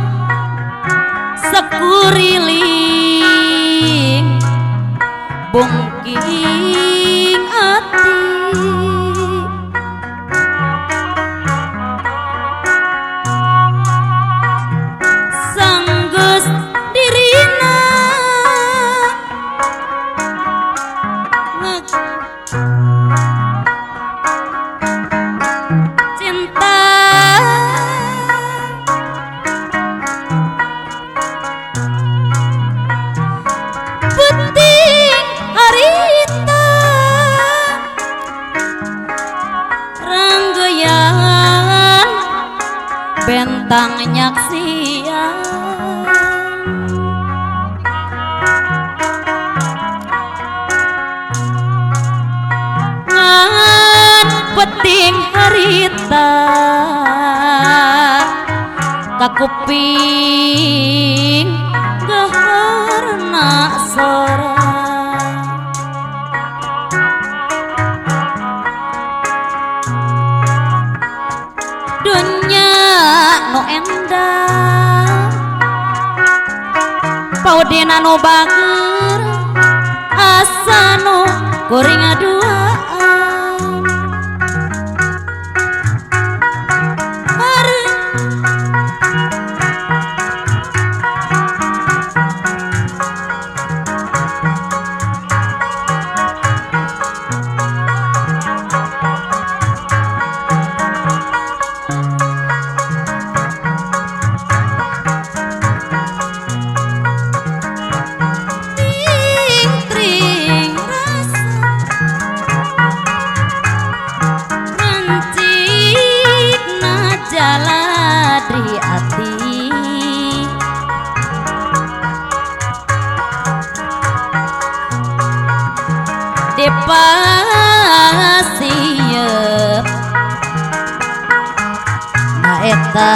C: sekuriling bungking ati sanggeus dirina cinta penting harita ranggeyan bentang nyaksian ngan penting harita kakuping gaharna sora dunya no endah paudin anu bager asa nu kuring aduaan mari ting rasa ngancik na jaladri ati dipasieup na eta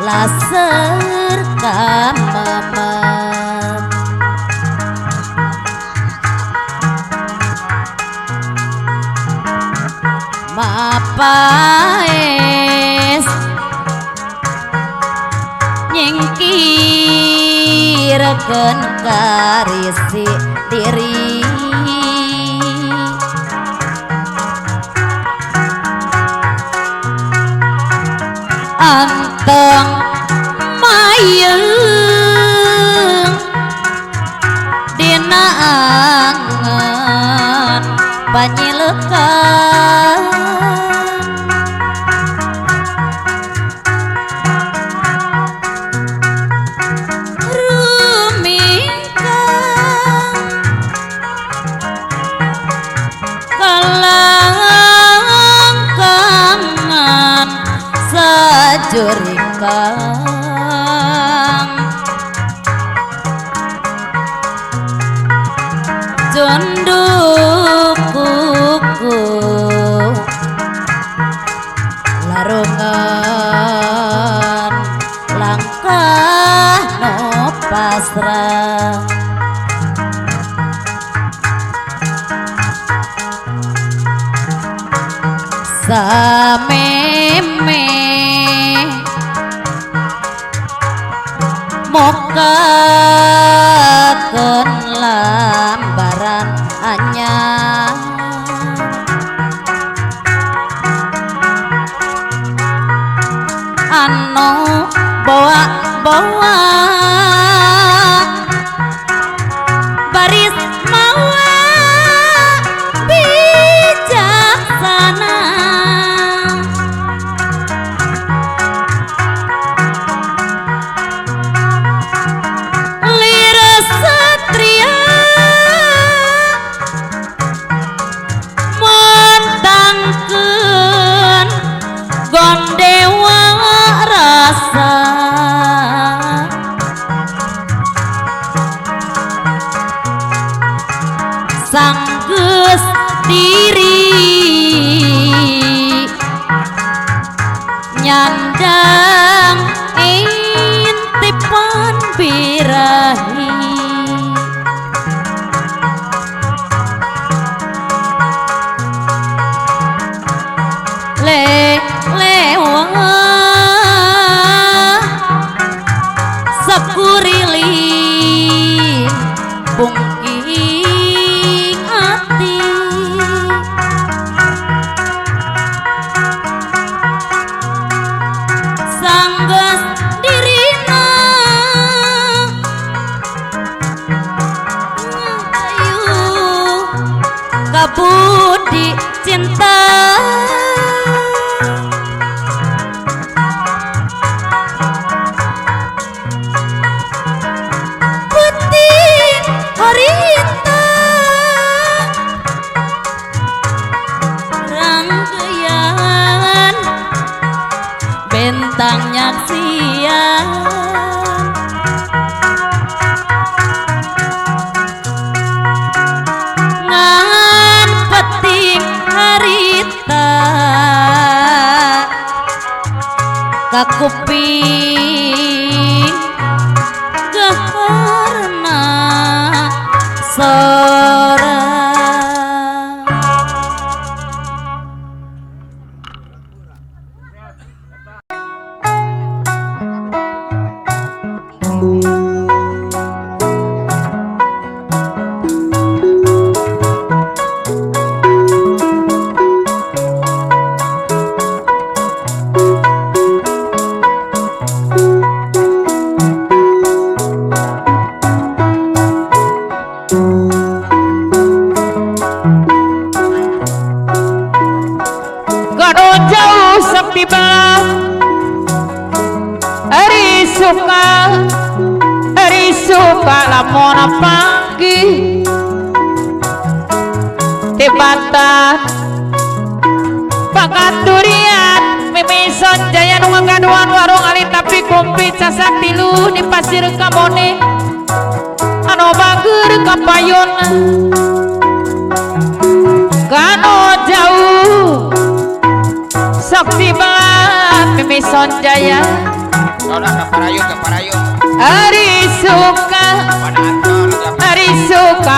C: laser ka mamat mapaes nyingkir lirkeun karisi diri anteng mayeng dina angan panyilekan rumingkang kalangkangan sajurikang jondukuku larungan langkah no pasrah sameme mokakeun lambaran anyar anu bawa-bawa baris mawa bijaksana lira satria mentangkeun gondewa rasa sanggeus diri nyandang intipan birahi lewat sakuriling bungking ati sanggeus dirina ayu kabudi cinta putih harita rangkaian bentang nyaksian ngan peting harita kakuping geharna sora
A: Gado jauh sok tiba Ari suka lamun panggih tibatan pakaturian mimison jaya nu ngagaduan warung alin tapi kumpi casak tilu di pasir kamone anu bager kapayun kano jauh sok tiba mimison jaya Ari suka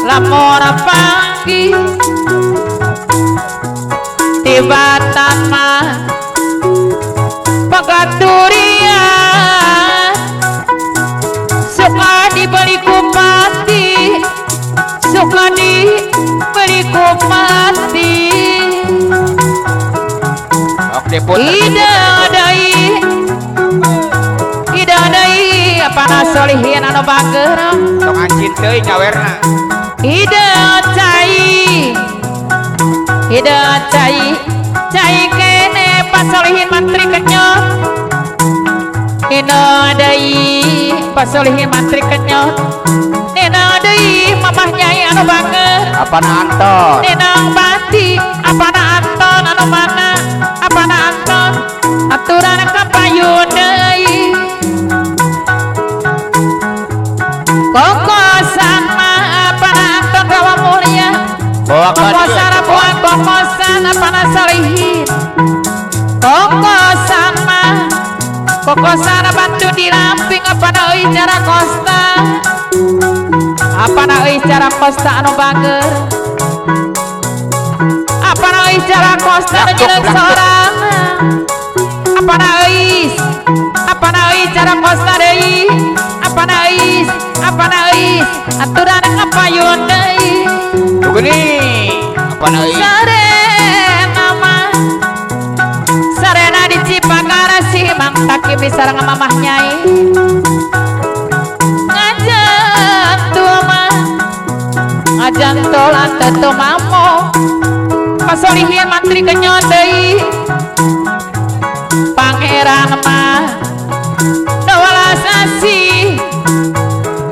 A: lamun panggih tibatan mah pakaturian suka mati
D: Ok diputer.
A: Ida deui apana solihin anu bager
D: Tong ancin teuing nyawerna.
A: Ida cai kene pasolihin mantri kenyot Ina deui pasolihin mantri kenyot Ina deui mamah nyai anu bager
D: Apana Anton?
A: Nenang bati apana Anton anu mana apana Anton aturan kapayun deui kokosan mah apana Anton rawa mulia
D: Bawa ka
A: kokosan
D: dieu.
A: buat kokosan apana salihin kokosan bantu di lamping apana euy cara kosta apana euy cara kosta anu bager apana euy cara kosta anu jeung sorangan apana euy cara kosta deui apana euy aturan kapayun deui
D: Tuguni. Apana euy?
A: sarena di Cipagara si Mang Taki bisareng mamah nyai ngajan tolan tetu mamo pasolihin mantri kenyot deui pangeran mah dawalas asih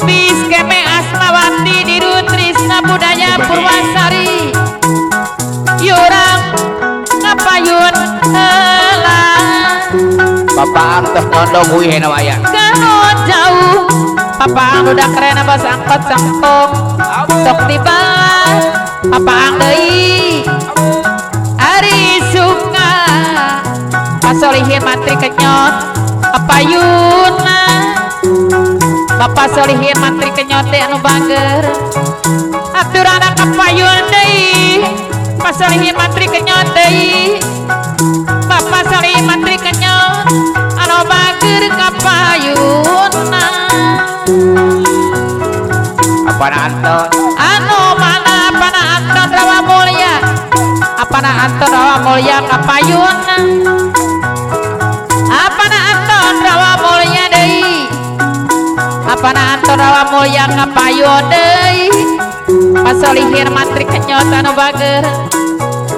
A: bis keme Asmawati diru Trisna budaya Purwasari yurang ngapayun heula
D: Bapak Antos nyondong buih na wayang.
A: kanu jauh papa udah keren bos angkot sangkong sok dibal papa deui ari suka pasolihin mantri kenyot apayuna bapak solihin mantri kenyot teh anu bager aturana kapayun deui pasolihin mantri kenyot deui bapak solihin mantri kenyot anu bager kapayuna
D: Apana Anton?
A: anu mana apana Anton rawa mulia apana Anton rawa mulia kapayuna apana Anton rawa mulia deui apana Anton rawa mulia kapayun deui pasolihin mantri kenyot anu bager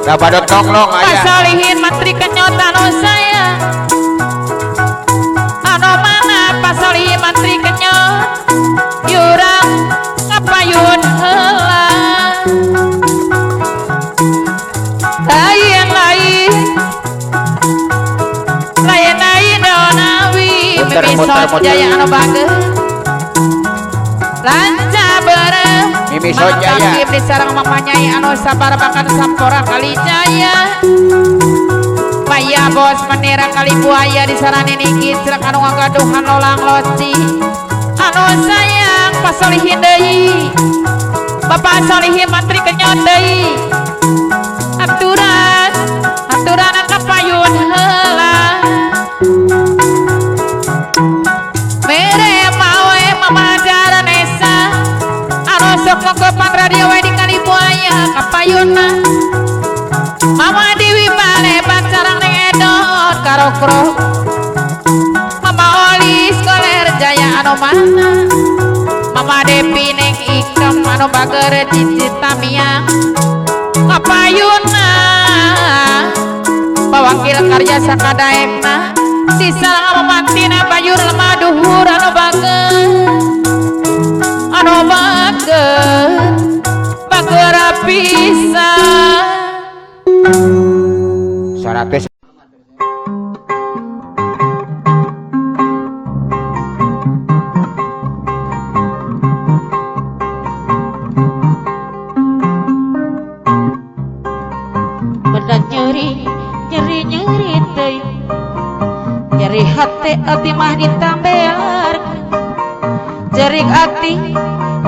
D: Da badot nonglong aya.
A: pasolihin mantri kenyot anu saya anu mana pasolihin mantri kenyot yurang ngapayun heula lain donawi mimisot jaya anu bager lanca bareng
D: Mimisot jaya.
A: di sarang mamanyai anu sabar bakan sampora kali jaya Maya bos menira kali buaya di sarang ini kincrak anu ngagaduhan lolang loci anu sayang pasolihin deui bapak solihin mantri kenyot deui aturan kapayun heula mere mawe mamadaran esa anu sok ngogopan radio we di kali buaya kapayunna mama Dewi bale pacarang ning edot karokro mama Olis koler jaya anu mana mama Devi ning ikam anu bager cicit tamiang kapayunna pawakil karya sakadaekna di sareng mantina bayur lemah duhur anu bager pisan
D: 100.
C: Bedak nyeri teh nyeri hati mah ditambear jerik hati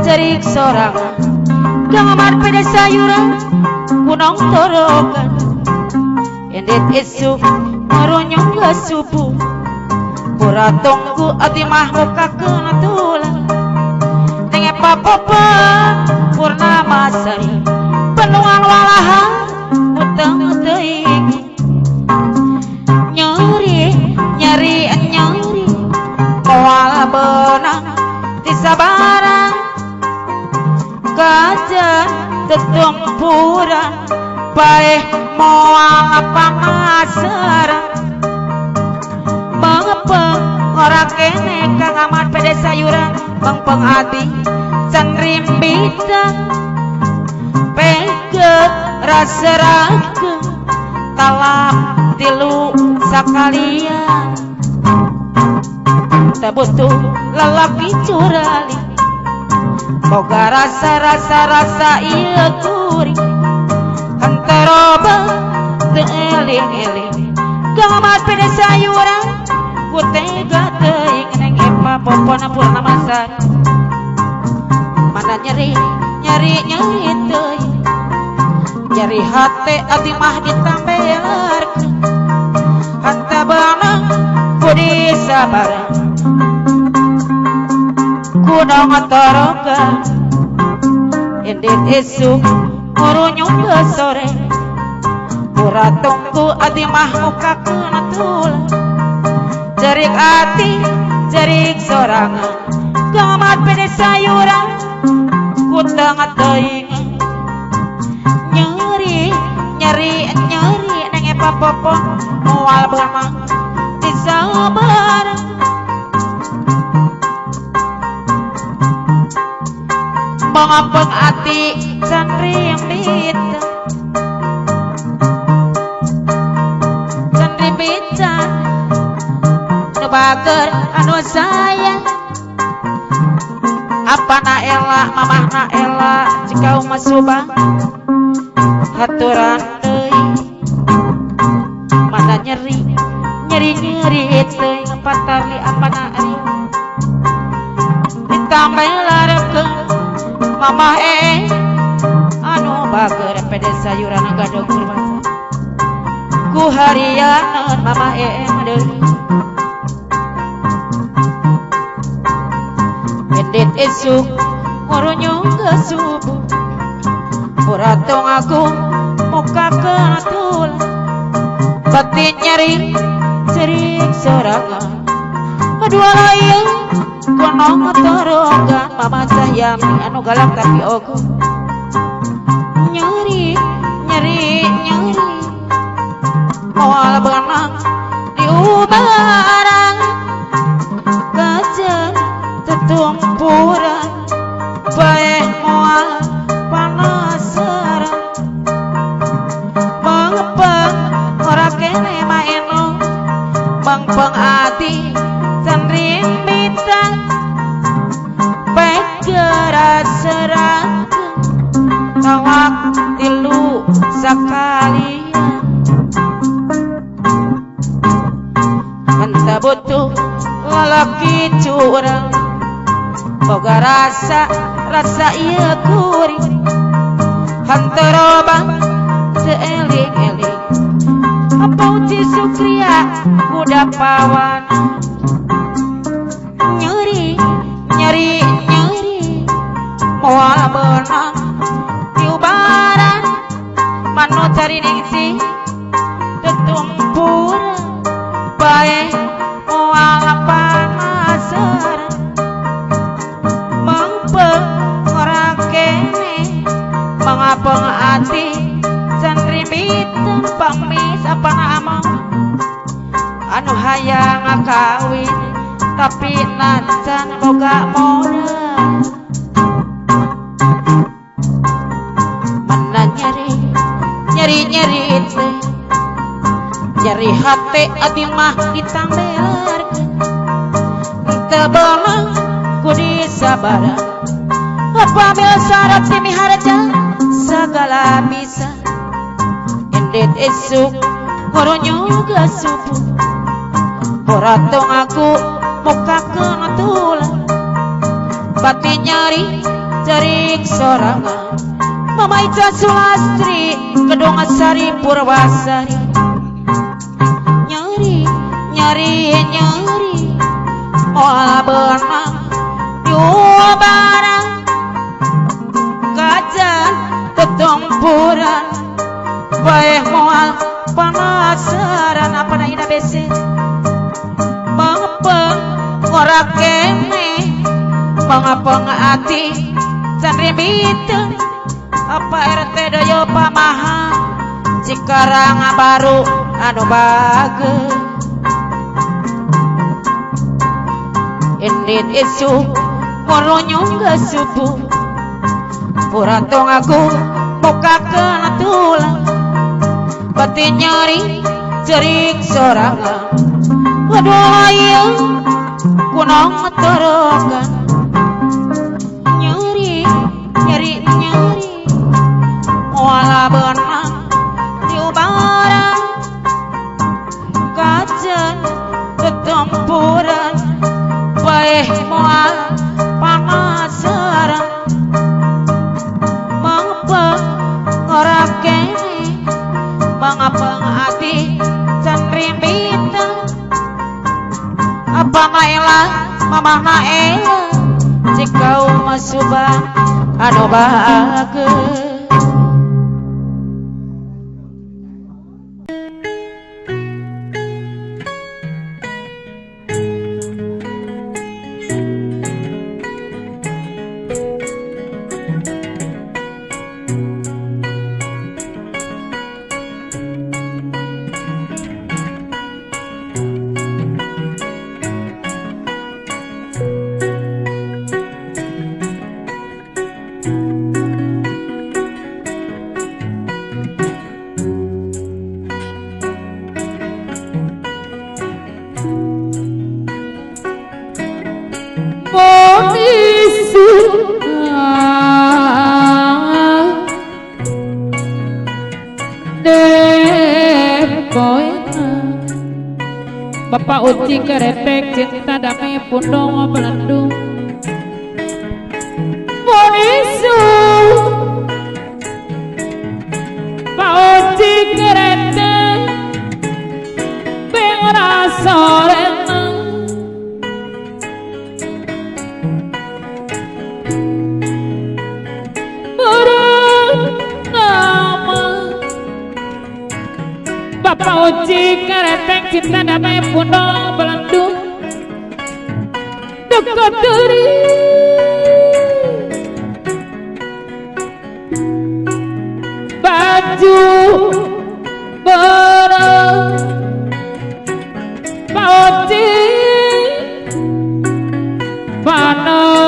C: jerik sorangan gangaman pada sayuran kunong torokan endet esuk maronyong subuh pura tunggu hati mah muka kena tulang tengah papa purnama say penuan walaha utang teuing nyeri moal benang ti sabarang kajen tetumpuran bae moal pangasaran mengepeng ora kene kang amat pede sayuran mengpeng ati can rimbita pege raserake talak tilu sakalian tak butuh lalaki curali boga rasa ieu kuring hantaroba teu eling-eling kang amat pede sayuran ku tega teuing neng Epa popona purna masar mana nyeri teuing nyeri hate ati mah ditambelarkeun hanta beunang budi sabarang kudu ngotorogan indit isuk ngurunyung ke sore pura tunggu ati mah muka kena tulang jerik ati jerik sorangan gamat pede sayuran kutang teuing nyeri neng Epa popo moal beunang di sabarang mengapeng ati can rimbita nu bager anu sayang apana ela mamahna ela cikau masubang haturan teuing mana nyeri teuing patali apana ari ditambah larekeun mamah anu bager pede sayuran gadog berbasa ku harianeun mamah deui endit isuk ngurunyung ke subuh uratong aku muka kena tulang batin nyeri cerik sorangan dua layang kono ngotorogan mama sayami anu galak tapi ogo nyeri moal beunang diubarang kajen tetumpuran bae moal panasaran mengepeng ora kene maeno mengpeng ati can rimbita pegeraserake tawak tilu sakalian hanta butuh lalaki curang boga rasa ieu kuring hantarobang teu eling-eling apa uci sukria kuda pawana nyeri moal beunang diubaran manu cari ningsih tetumpuran bae moal panasaran mengpeng ora kene mangapeng ati can rimbiteun pangmis apana amang anu hayang ngakawin tapi nacan boga modal mana nyeri teh nyeri hate ati mah ditambelarkeun teu beunang kudi sabarang apabila syarat timi harja segala bisa endit isuk ngurunyung ke subuh poratong aku muka kena tulang batin nyeri cerik sorangan mama Ica Sulastri kedong Sari Purwasari nyeri moal beunang diubarang kajen tetumpuran kene pengati can rimit apa RT doyo pamaha Cikarang baru anu bagus indit isu mulunyo ke subuh uratong aku buka kena tulang bati nyeri cerik sorangan waduh ayo kunong torokan nyeri wala benang diubara kajen ketempuran baik moal panasaran mengapa kene mengapa hati can rimbita apa naelah mama naelah jika masubah anu bahagia Bapak uji keretek cinta damai pundong belendung Monisu Pak uji keretek pengrasa renang Bapak uji keretek cinta damai pundong belendung dekat diri baju barang Pak uji panoteng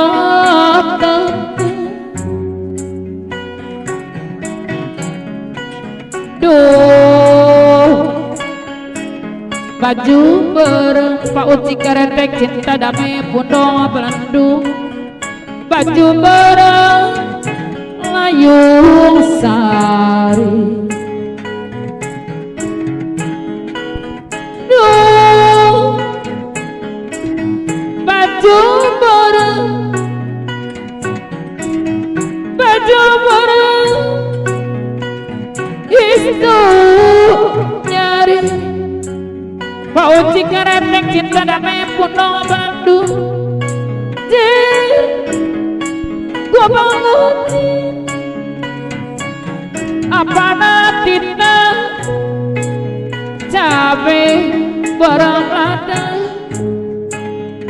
C: baju bareng Pak uji keretek cinta damai pundong belendung baju bareng layung sari baju bareng itu nyari Pak uji keretek cinta damai pundong belendung gua bangun apa natina cabe barang lada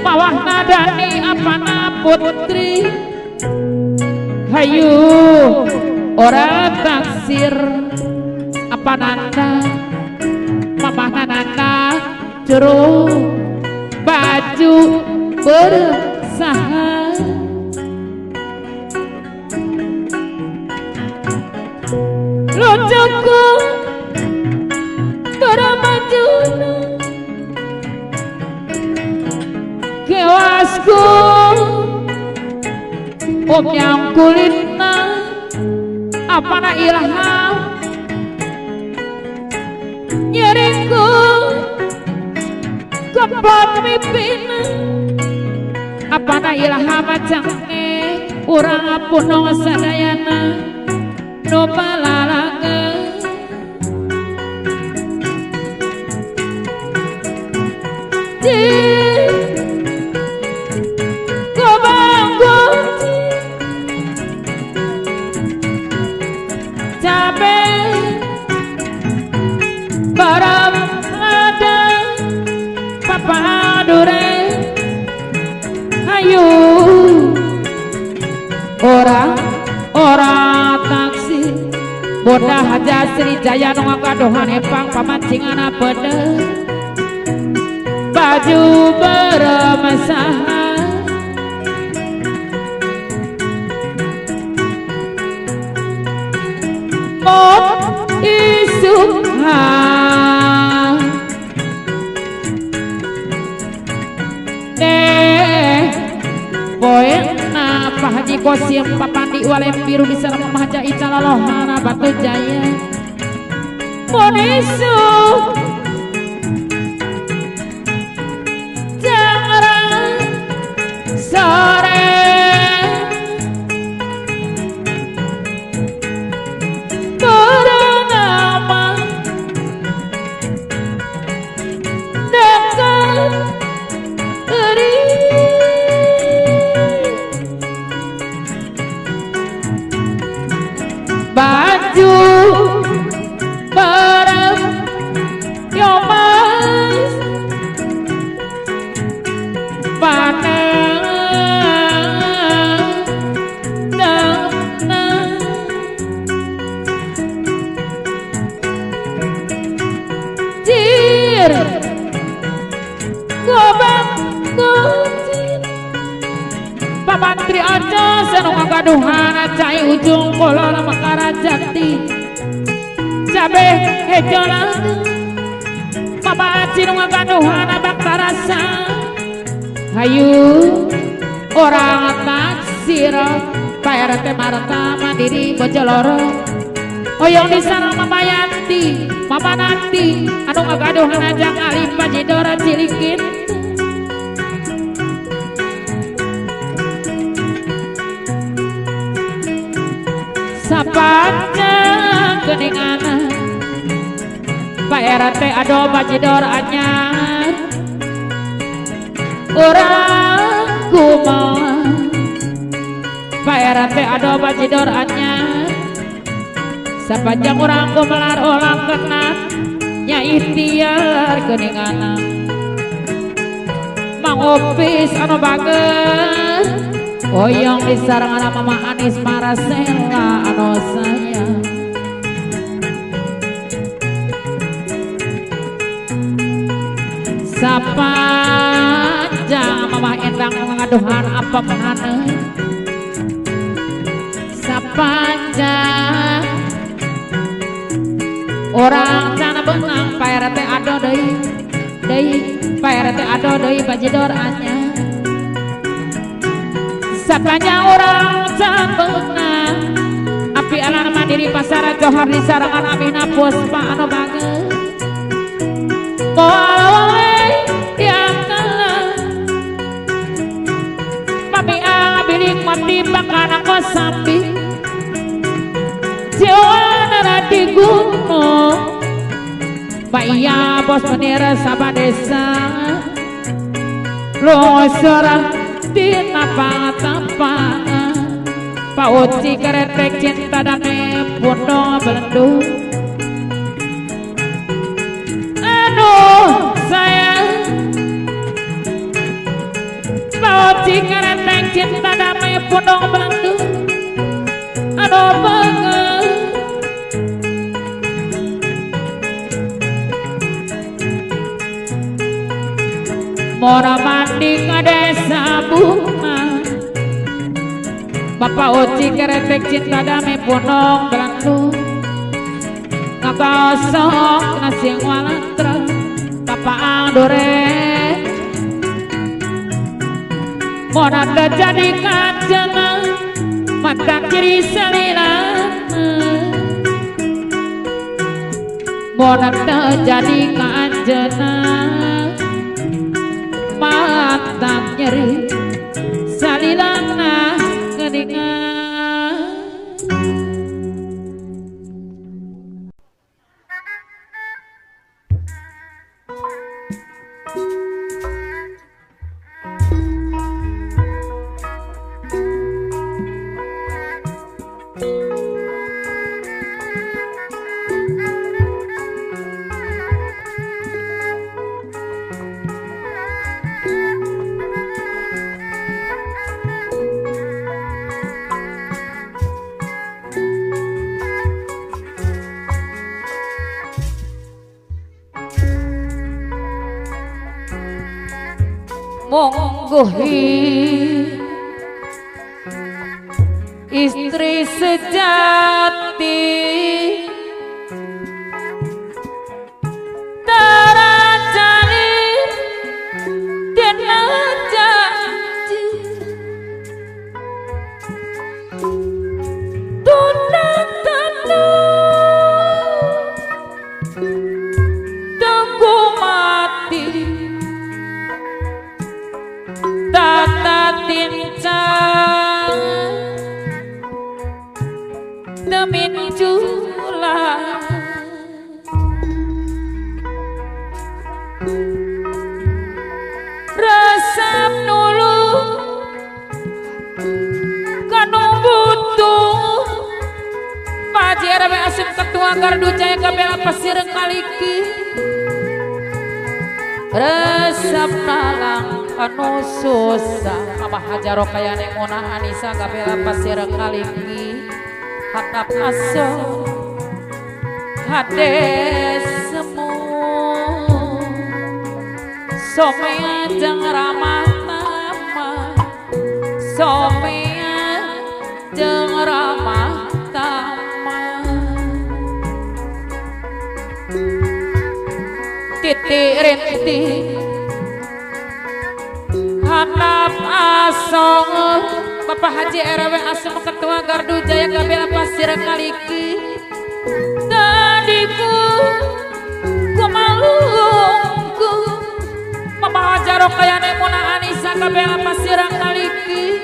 C: mawah nadani apa na putri hayu ora taksir apa nanda mamah nanda jeruk baju bersaha lucuku beramaju kewasku yang kulitna apa na ilham nyeriku kepot mipina apa na ilham cange urang punong sadayana no palalaga
A: hayu orang taksi bodah haja Srijaya nu ngagadohan epang pamancingan pede baju bermesahan mot isuhan poena Pak Haji Kosim papandi walem biru bisa memaja icalalohana Batu Jaya Monisu jangan sore bernama dekat baju bareng yomas panang jir gobang gocir Pamantri aja seneng ngagaduhan cai ujung kolor makara jati cabe hejolan Papa Aci nu ngagaduhan bakta rasa hayu orang taksir bayar teh marta mandiri Bojoloro oyong di sana Mama Yanti Mama Nanti anu ngagaduhan ajang alim Pajidora Cilikin sapanjang geningan Pak RT ado bajidor anyar orang kumaha Pak RT ado bajidor anyar sapanjang orang kumelar olang kena nya ikhtiar geningan Mang Opis anu bager oyong di sarangan Mama Anis Marasela anu sayang sapanjang Mama Endang ngaduhan apa mana sapanjang orang sana benang Pak RT ado deui Pak RT ado deui bajidor anyar sapanjang orang sampena api alang mandiri pasar Johor di sarangan Amina Puspa anu bager boleh diangkat mami abiling mandi bakana kosambi jiwana di gunung Baya bos menira sabah desa losora dina pangatampangan Pak Uci keretek cinta damai puno belendu aduh sayang Pak Uci keretek cinta damai puno belendu aduh banget mora mandi ke desa bunga Bapak Uci keretek cinta damai punong belantu ngakosok nasi walantra tapaang dore mora jadi kajana mata kiri salila mora jadi kajana matang nyeri salilana ngeningan monggohi istri sejati tarajani dena janji tunang tunggu mati tata tincang demin jula resep nulu kanu butuh pajer we asem ketua gardu jaya kabela pasir kaliki resep nalang anu susah Abah Hajaro kayane Mona Anisa kabela pasir kaliki hadap aso hades semu somea jeng ramah tamah somea jeng ramah tamah titik rinti hadap asong Bapak Haji RW Asem Ketua Gardu Jaya Kabela Pasir Kaliki tadiku kumalungku Mama Hajaro kayane Mona Anisa Kabela Pasir Kaliki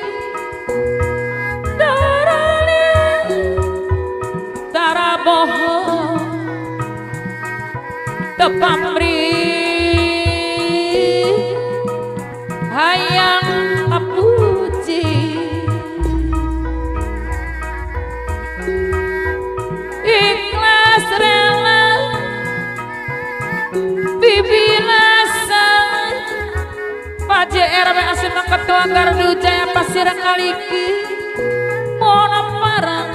A: darali taraboho tepamri hayang kapuji ikhlas rela bibinasa Pak JRW Asem Ketua Gardu Jaya Pasir Kaliki Mona parang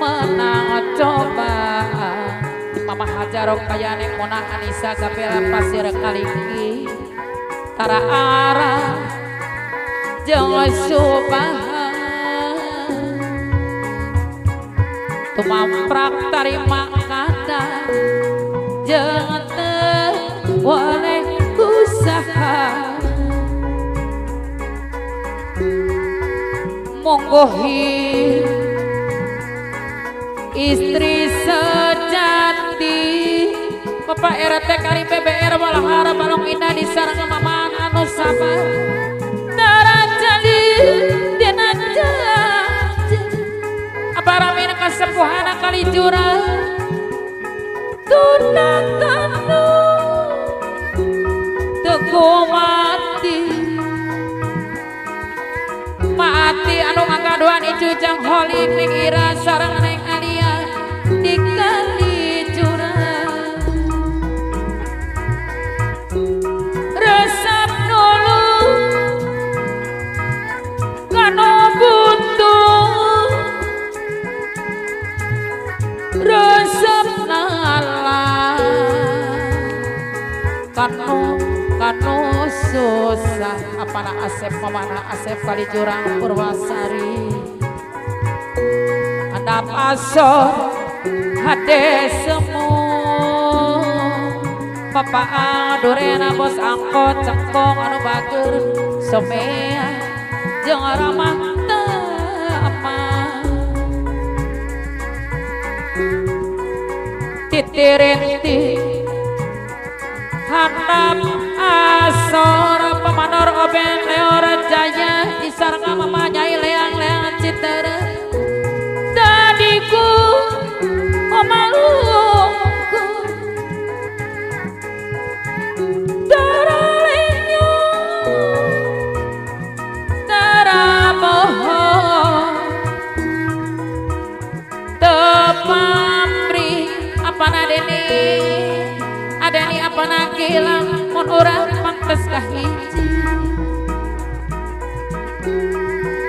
A: menang coba Mama Hajaro kayane Mona Anisa Kabela Pasir Kaliki tara arah jeung subahan tumamprak tarima kada jeung teu boleh usaha monggohi istri sejati Bapak RT Kari BBR Walahara Balong Indah di sarang Maman anu sabar tarajali dina janji aparamin kasepuhana kali jurang tunang tanu teguh mati mati anu ngagaduan icujang holik ning ira sareng neng alia di kali jurang resep nulu kanu butuh resep nalang kanu susah apana Asep pamana Asep kali jurang Purwasari handap asor hades semu Bapak Durena bos angkot cengkong anu bager somea jeung ramah tamah titirinti handap asor pemanor oben leor jaya di sareng mama nyai leang-leang citara tadiku omalungku taralinyo taraboho tepamri apana adeni apana kilang mun urang mangtes kahiji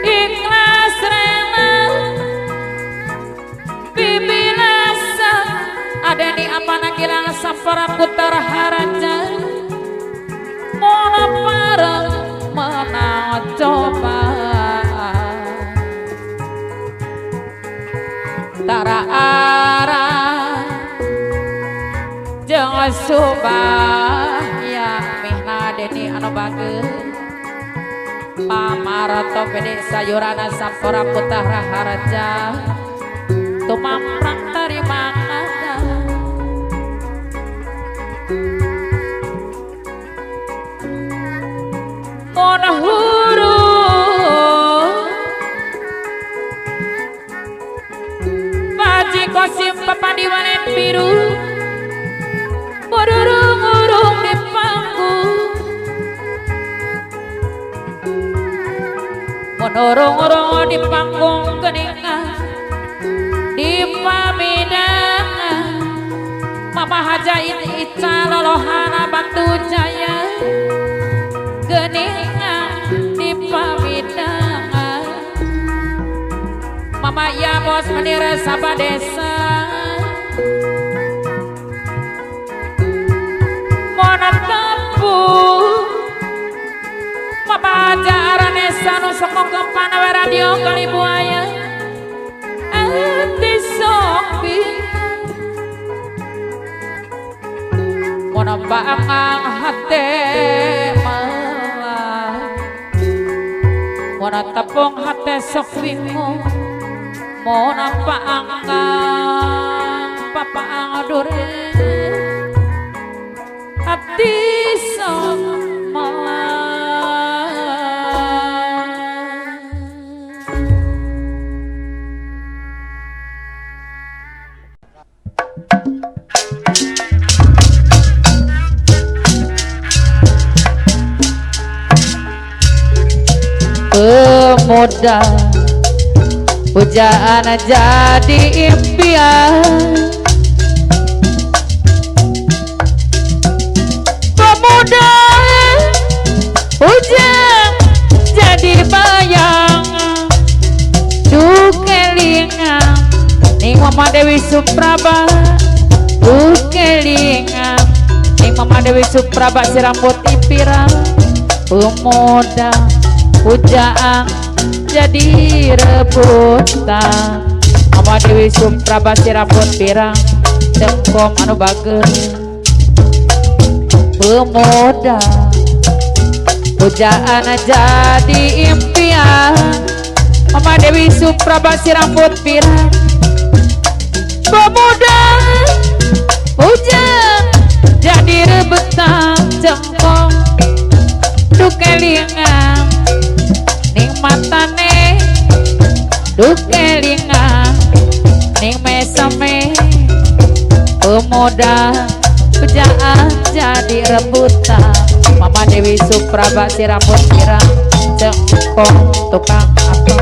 A: ikhlas rela bibinasa adeni apana kilang sampara putar haraja mola parang menang subah ya mihna deni anu bageus pamarato pede sayurana sampora putah raharja tumamprang tarimana Mona huru Paji kosim papandiwanen biru Mururung-urung di panggung Menurung-urung di panggung keningan Di pamidangan Mama hajain ica lolohana batu jaya Geningan di pamidangan Mama ya bos menira sabah desa Mona tepung Mama aja aranesa nu sokong kempana we radio kali buaya Ati sopi Mona baangang hati malah Mona tepung hati sok bingung Mona paanggang papaang adore hati sok malah pemuda pujaan jadi impian pemuda ujang jadi bayang dukelingan ning Mama Dewi Supraba dukelingan ning Mama Dewi Supraba si rambut impirang pemuda ujang jadi rebutan Mama Dewi Supraba si rambut pirang dengkom anu bageus pemuda pujaan jadi impian Mama Dewi Supraba si rambut pirang pemuda hujan jadi rebutan jengkong dukelingan ning matane dukelingan ning mesame pemuda pujaan jadi rebutan Mama Dewi Supraba si rambut pirang jengkong tukang apa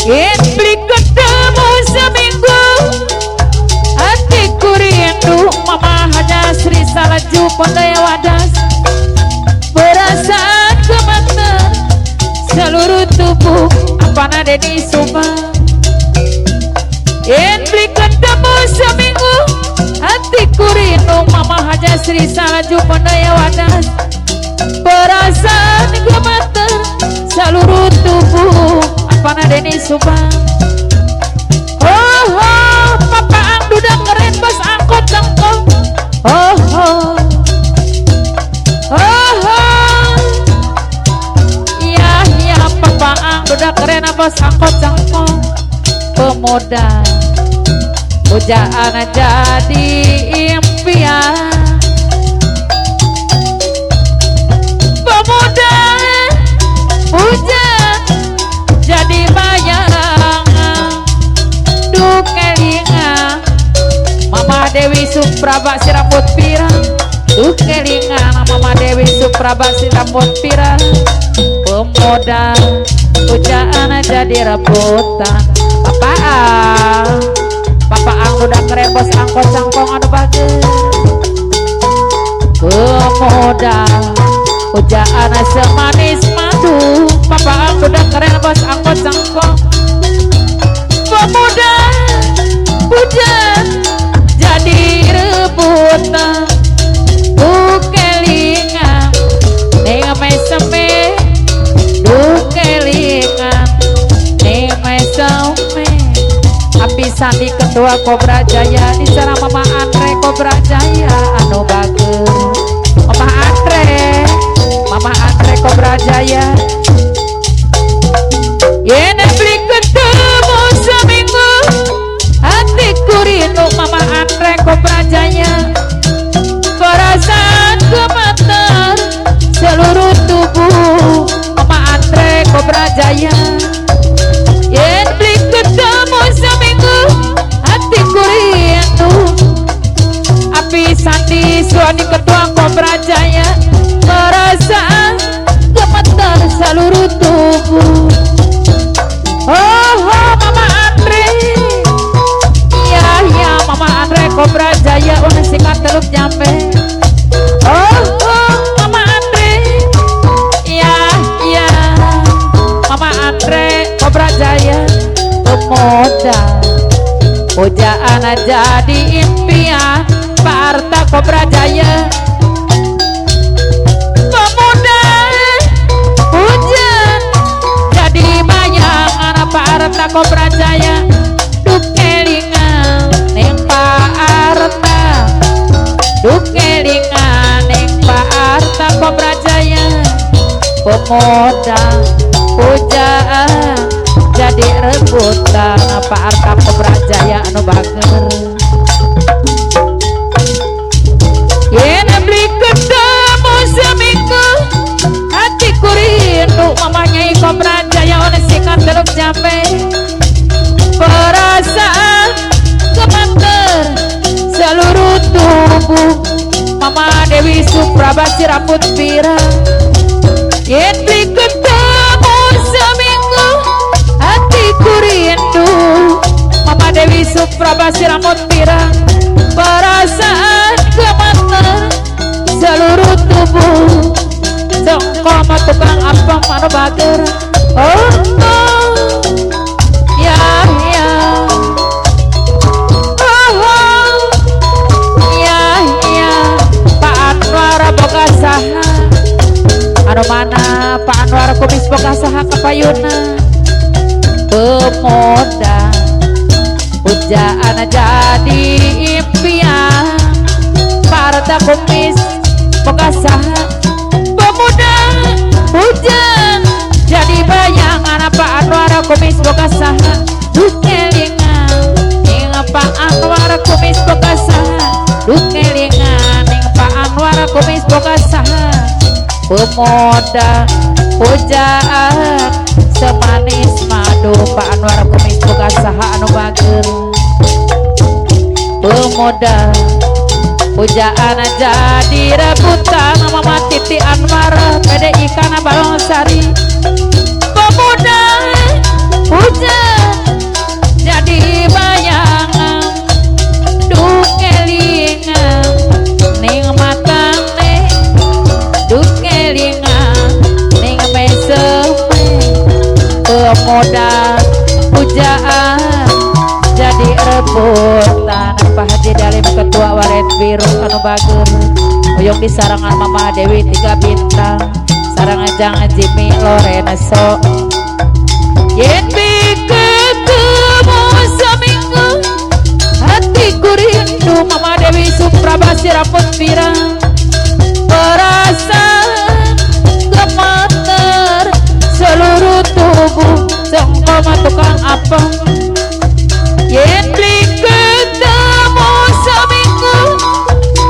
A: Implik ketemu seminggu hatiku rindu Mama hanya Sri Salaju Pondaya Wadas perasaan gemeter seluruh tubuh apana Deni Suma Implik ketemu seminggu hatiku rindu Mama Haja Sri Salaju Pondaya Wadas perasaan gemeter seluruh tubuh apana Deni Suma oh oh papa ang dudak keren bos angkot jengkol oh oh oh oh iya iya papa ang dudak keren bos angkot jengkol pemuda pujaan jadi impian pemuda hujan jadi bayangan dukelingan Mama Dewi Supraba si rambut pirang dukelingan Mama Dewi Supraba si rambut pirang pemuda pujaan jadi rebutan Papa ang udah keren bos angkot cangkong anu bageus pemuda pujaan semanis madu Papa ang udah keren bos angkot cangkong pemuda hujan jadi rebutan dukelingan ning meseme dukelingan ning meseme api Sandi Ketua Kobra Jaya di sana Mama Andre Kobra Jaya anu bager Mama Andre Kobra Jaya yen beli ketemu seminggu hatiku rindu Mama Andre Kobra Jaya perasaan gemetar seluruh tubuh Mama Andre Kobra Jaya yen beli ketemu seminggu hatiku rindu Api Sandi Suadi Ketua Kobra Jaya perasaan gemetar seluruh tubuh oh Mama Andre ya Mama Andre Kobra Jaya unesikan teluk jambe oh Mama Andre ya Mama Andre Kobra Jaya pemodal pujaan jadi impian Pak Arta Kobra Jaya pemuda hujan jadi bayangan Pak Arta Kobra Jaya duk kelingan ning Pak Arta duk kelingan ning Pak Arta Kobra Jaya pemuda pujaan jadi rebutan Pak Arta Kobra Jaya anu bager yen beli ketemu seminggu hatiku rindu mamanya Kobra Jaya unesikan teluk jambe perasaan gemeter seluruh tubuh Mama Dewi Suprabasi rambut pirang yen beli ketemu seminggu hatiku rindu Mama Dewi Suprabasi rambut pirang perasaan gemeter seluruh tubuh sengkoma tukang apa mana bager oh ya Pak Anwar boga saha anu mana Pak Anwar kumis boga saha kapayuna pemuda pujaan jadi impian Parta kumis boga saha pemuda hujan jadi bayangan Pak Anwar kumis boga saha dukelingan ning Pak Anwar kumis boga saha dukelingan ning Pak Anwar kumis boga saha pemuda pujaan semanis madu Pak Anwar kumis boga saha anu bager pemuda pujaan jadi rebutan Mama Titi Anwar PDI Kana Balong Sari pemuda hujan jadi bayangan dukelingan ning matang nih dukelingan ning meseme pemuda pujaan jadi rebutan Pak Haji Dalim Ketua Walet Biru anu bager uyung di sarangan Mama Dewi 3 bintang sarangan jangan Jimmy Lorenzo yen ketemu seminggu hatiku rindu Mama Dewi Suprabasi rambut pirang perasaan gemeter seluruh tubuh sengkoma tukang apa yen ketemu seminggu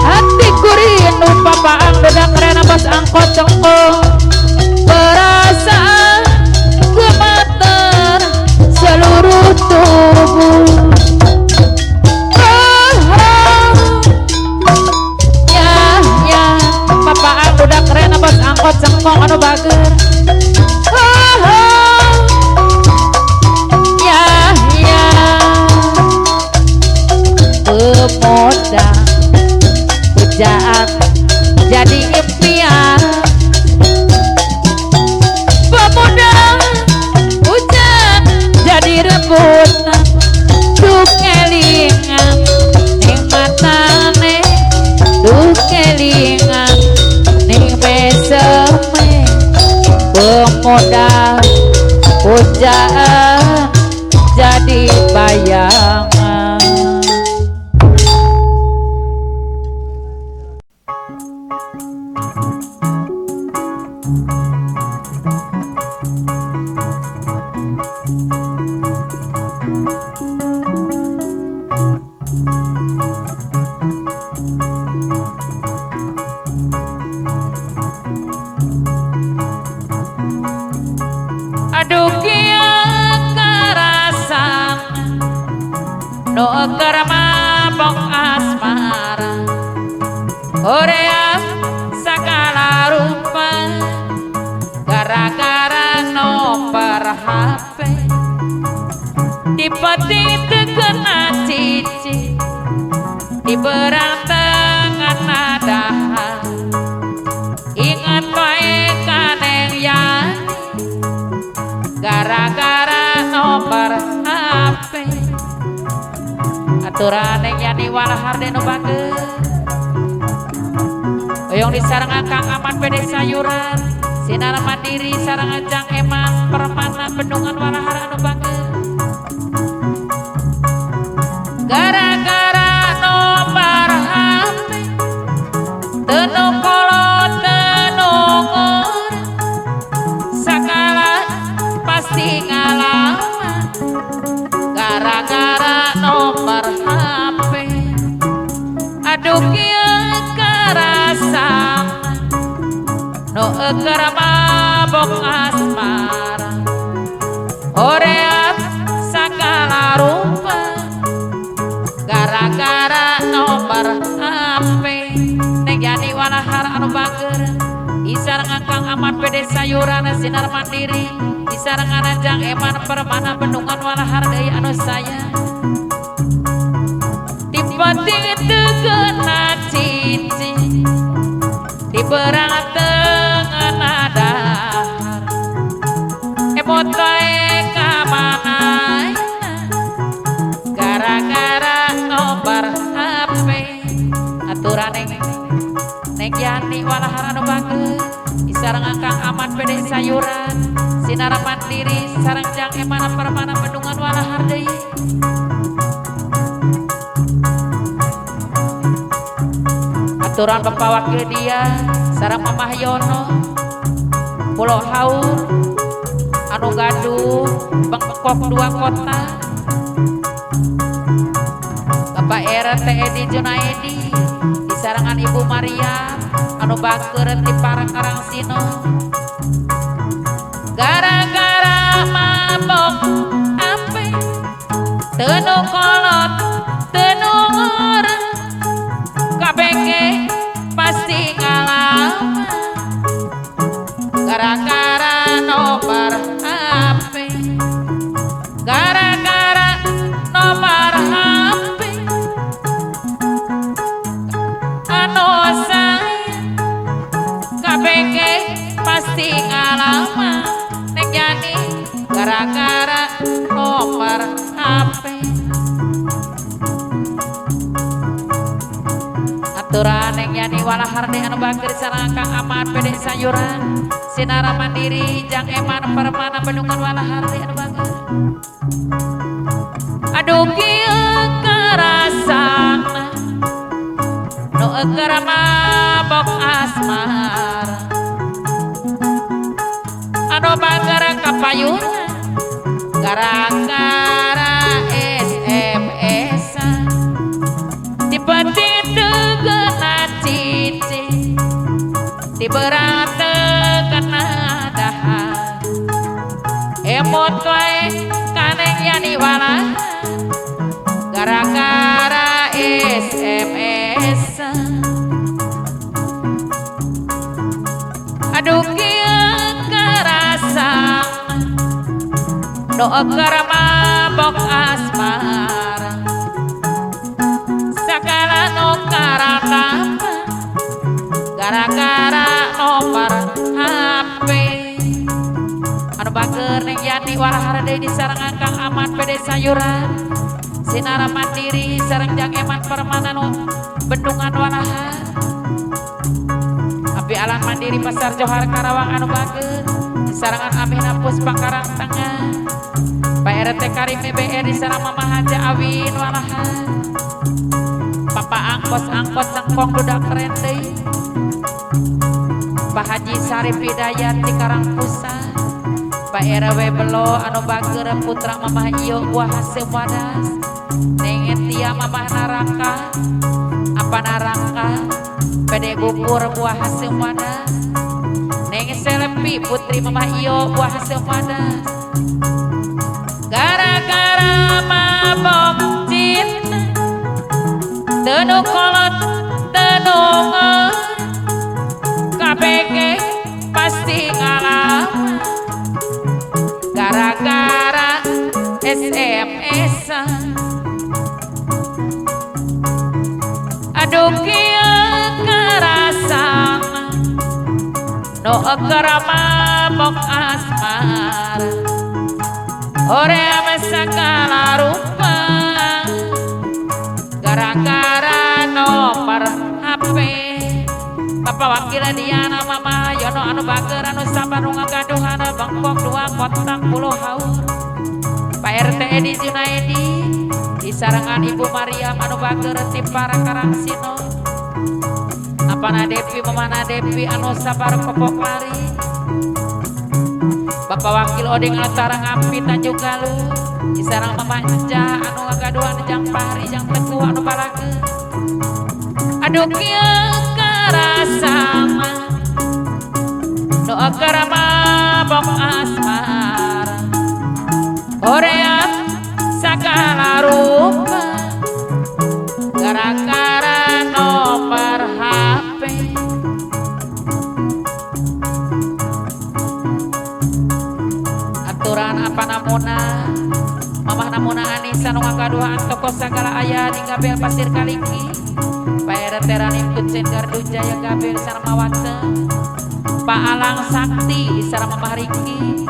A: hatiku rindu Papa ang bedak rena bas angkot cengkong perasaan gemeter seluruh tubuh ya Papa ang bedak rena bas angkot cengkong anu bager pemuda pujaan jadi impian pemuda hujan jadi rebutan dukelingan ning matane dukelingan ning meseme pemuda pujaan jadi bayangan Aduh kieu karasan nu keur mabok asmara hoream sagala rupa gara-gara nomor HP dipati teu kena cici diberang tengan nadahan ingat wae kaneng yani gara-gara nomor HP aturan yang yani walahar denu bageus oyong disarangan Kang Aman pede sayuran sinar mandiri sareng Jang Eman permana bendungan walahar anu bageus gara-gara nomor HP teu kolot teu sakala pasti ngalaman gara-gara nomor HP aduh kieu karasan nu keur mabok asmara hoream sagala rupa gara-gara nomor HP neng yani walahar anu bager isarangan Kang Aman pede sayuran sinar mandiri isarangan Jang Eman permana bendungan walahar deui anu sayang dipati teu kena cici diberang tengen adahar emot wae ka manehna gara-gara nomor HP aturan neng yani walahar anu bageus isarangan Kang Aman pede sayuran sinar mandiri sareng Jang Eman permana bendungan walahar deui aturan bapak wakil dia sareng Mamah Yono Pulau Haur anu gaduh bengkok 2 kota Bapak RT Edi Junaedi disarangan Ibu Maria anu baker di Parangkarang Sino gara-gara mabok ape teu nu kolot teu nu ngeureun KBG pasti ngalaman gara-gara nomor HP gara-gara nomor HP anu sayang KBG pasti ngalaman neng yani gara-gara nomor HP aturan neng yani walahar de anu bagir sareng Kang Aman pede sayuran sinar mandiri Jang Eman permana bendungan walahar de anu bagir aduh kieu karasana nu keur mabok asmara anu bagir kapayuna gara-gara SMS dipati teu kena cici diberang teu kena dahar emot wae kaneng yani walahar gara-gara SMS aduh kieu karasan nu keur mabok asmara sagala nu karatapa gara-gara nomor HP anu bager neng yani walahar deui disarangan Kang Aman pede sayuran sinar mandiri sareng Jang Eman permana nu bendungan walahar Abi Alan Mandiri Pasar Johar Karawang anu bager disarangan Amina Puspa Karang Tengah Pak RT Karim BBR disarang Mama Haja Awin walahar Papa angkos sengkong dudak keren deui Bapak Haji Sarif Hidayat di Karangpusan, Pak RW Belo anu bager putra Mamah Iyo buah hasil wadas, Neng Etia Mamah Naraka, apa Naraka, Pede Gugur buah hasil wadas, Neng Selepi putri Mamah Iyo buah hasil wadas. Gara-gara mabok cinta, tenu kolot tenu KPG pasti ngalaman. Gara-gara SMS aduh kia karasan no ekara mabok asmara Horea segala rupa gara-gara nomor HP Bapak Wakil Diana Mama Yono anu bager anu sabar nu ngagaduhan bangkok 2 kotak 10 haur Pak RT Edi Junaidi di sarangan Ibu Maria anu bager ti para Karangsino Apana Devi Mamana Devi anu sabar popok lari Bapak Wakil Oding anu tarang Ampi Tanjung Galuh di sarang Mama Enja anu ngagaduhan Jang Pahri Jang Teguh anu balageun aduh kieu karasama nu agar mabok asmara Korea segala rupa gara-gara nomor HP aturan apa namuna Mamah namuna Anissa nu ngagaduhan toko segala aya di Gabel Pasir Kaliki Pak RT Ranim Kutsen Gardu Jaya Gabel Sarmawate Pak Alang Sakti di Sarama Riki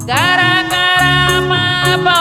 A: gara-gara mabok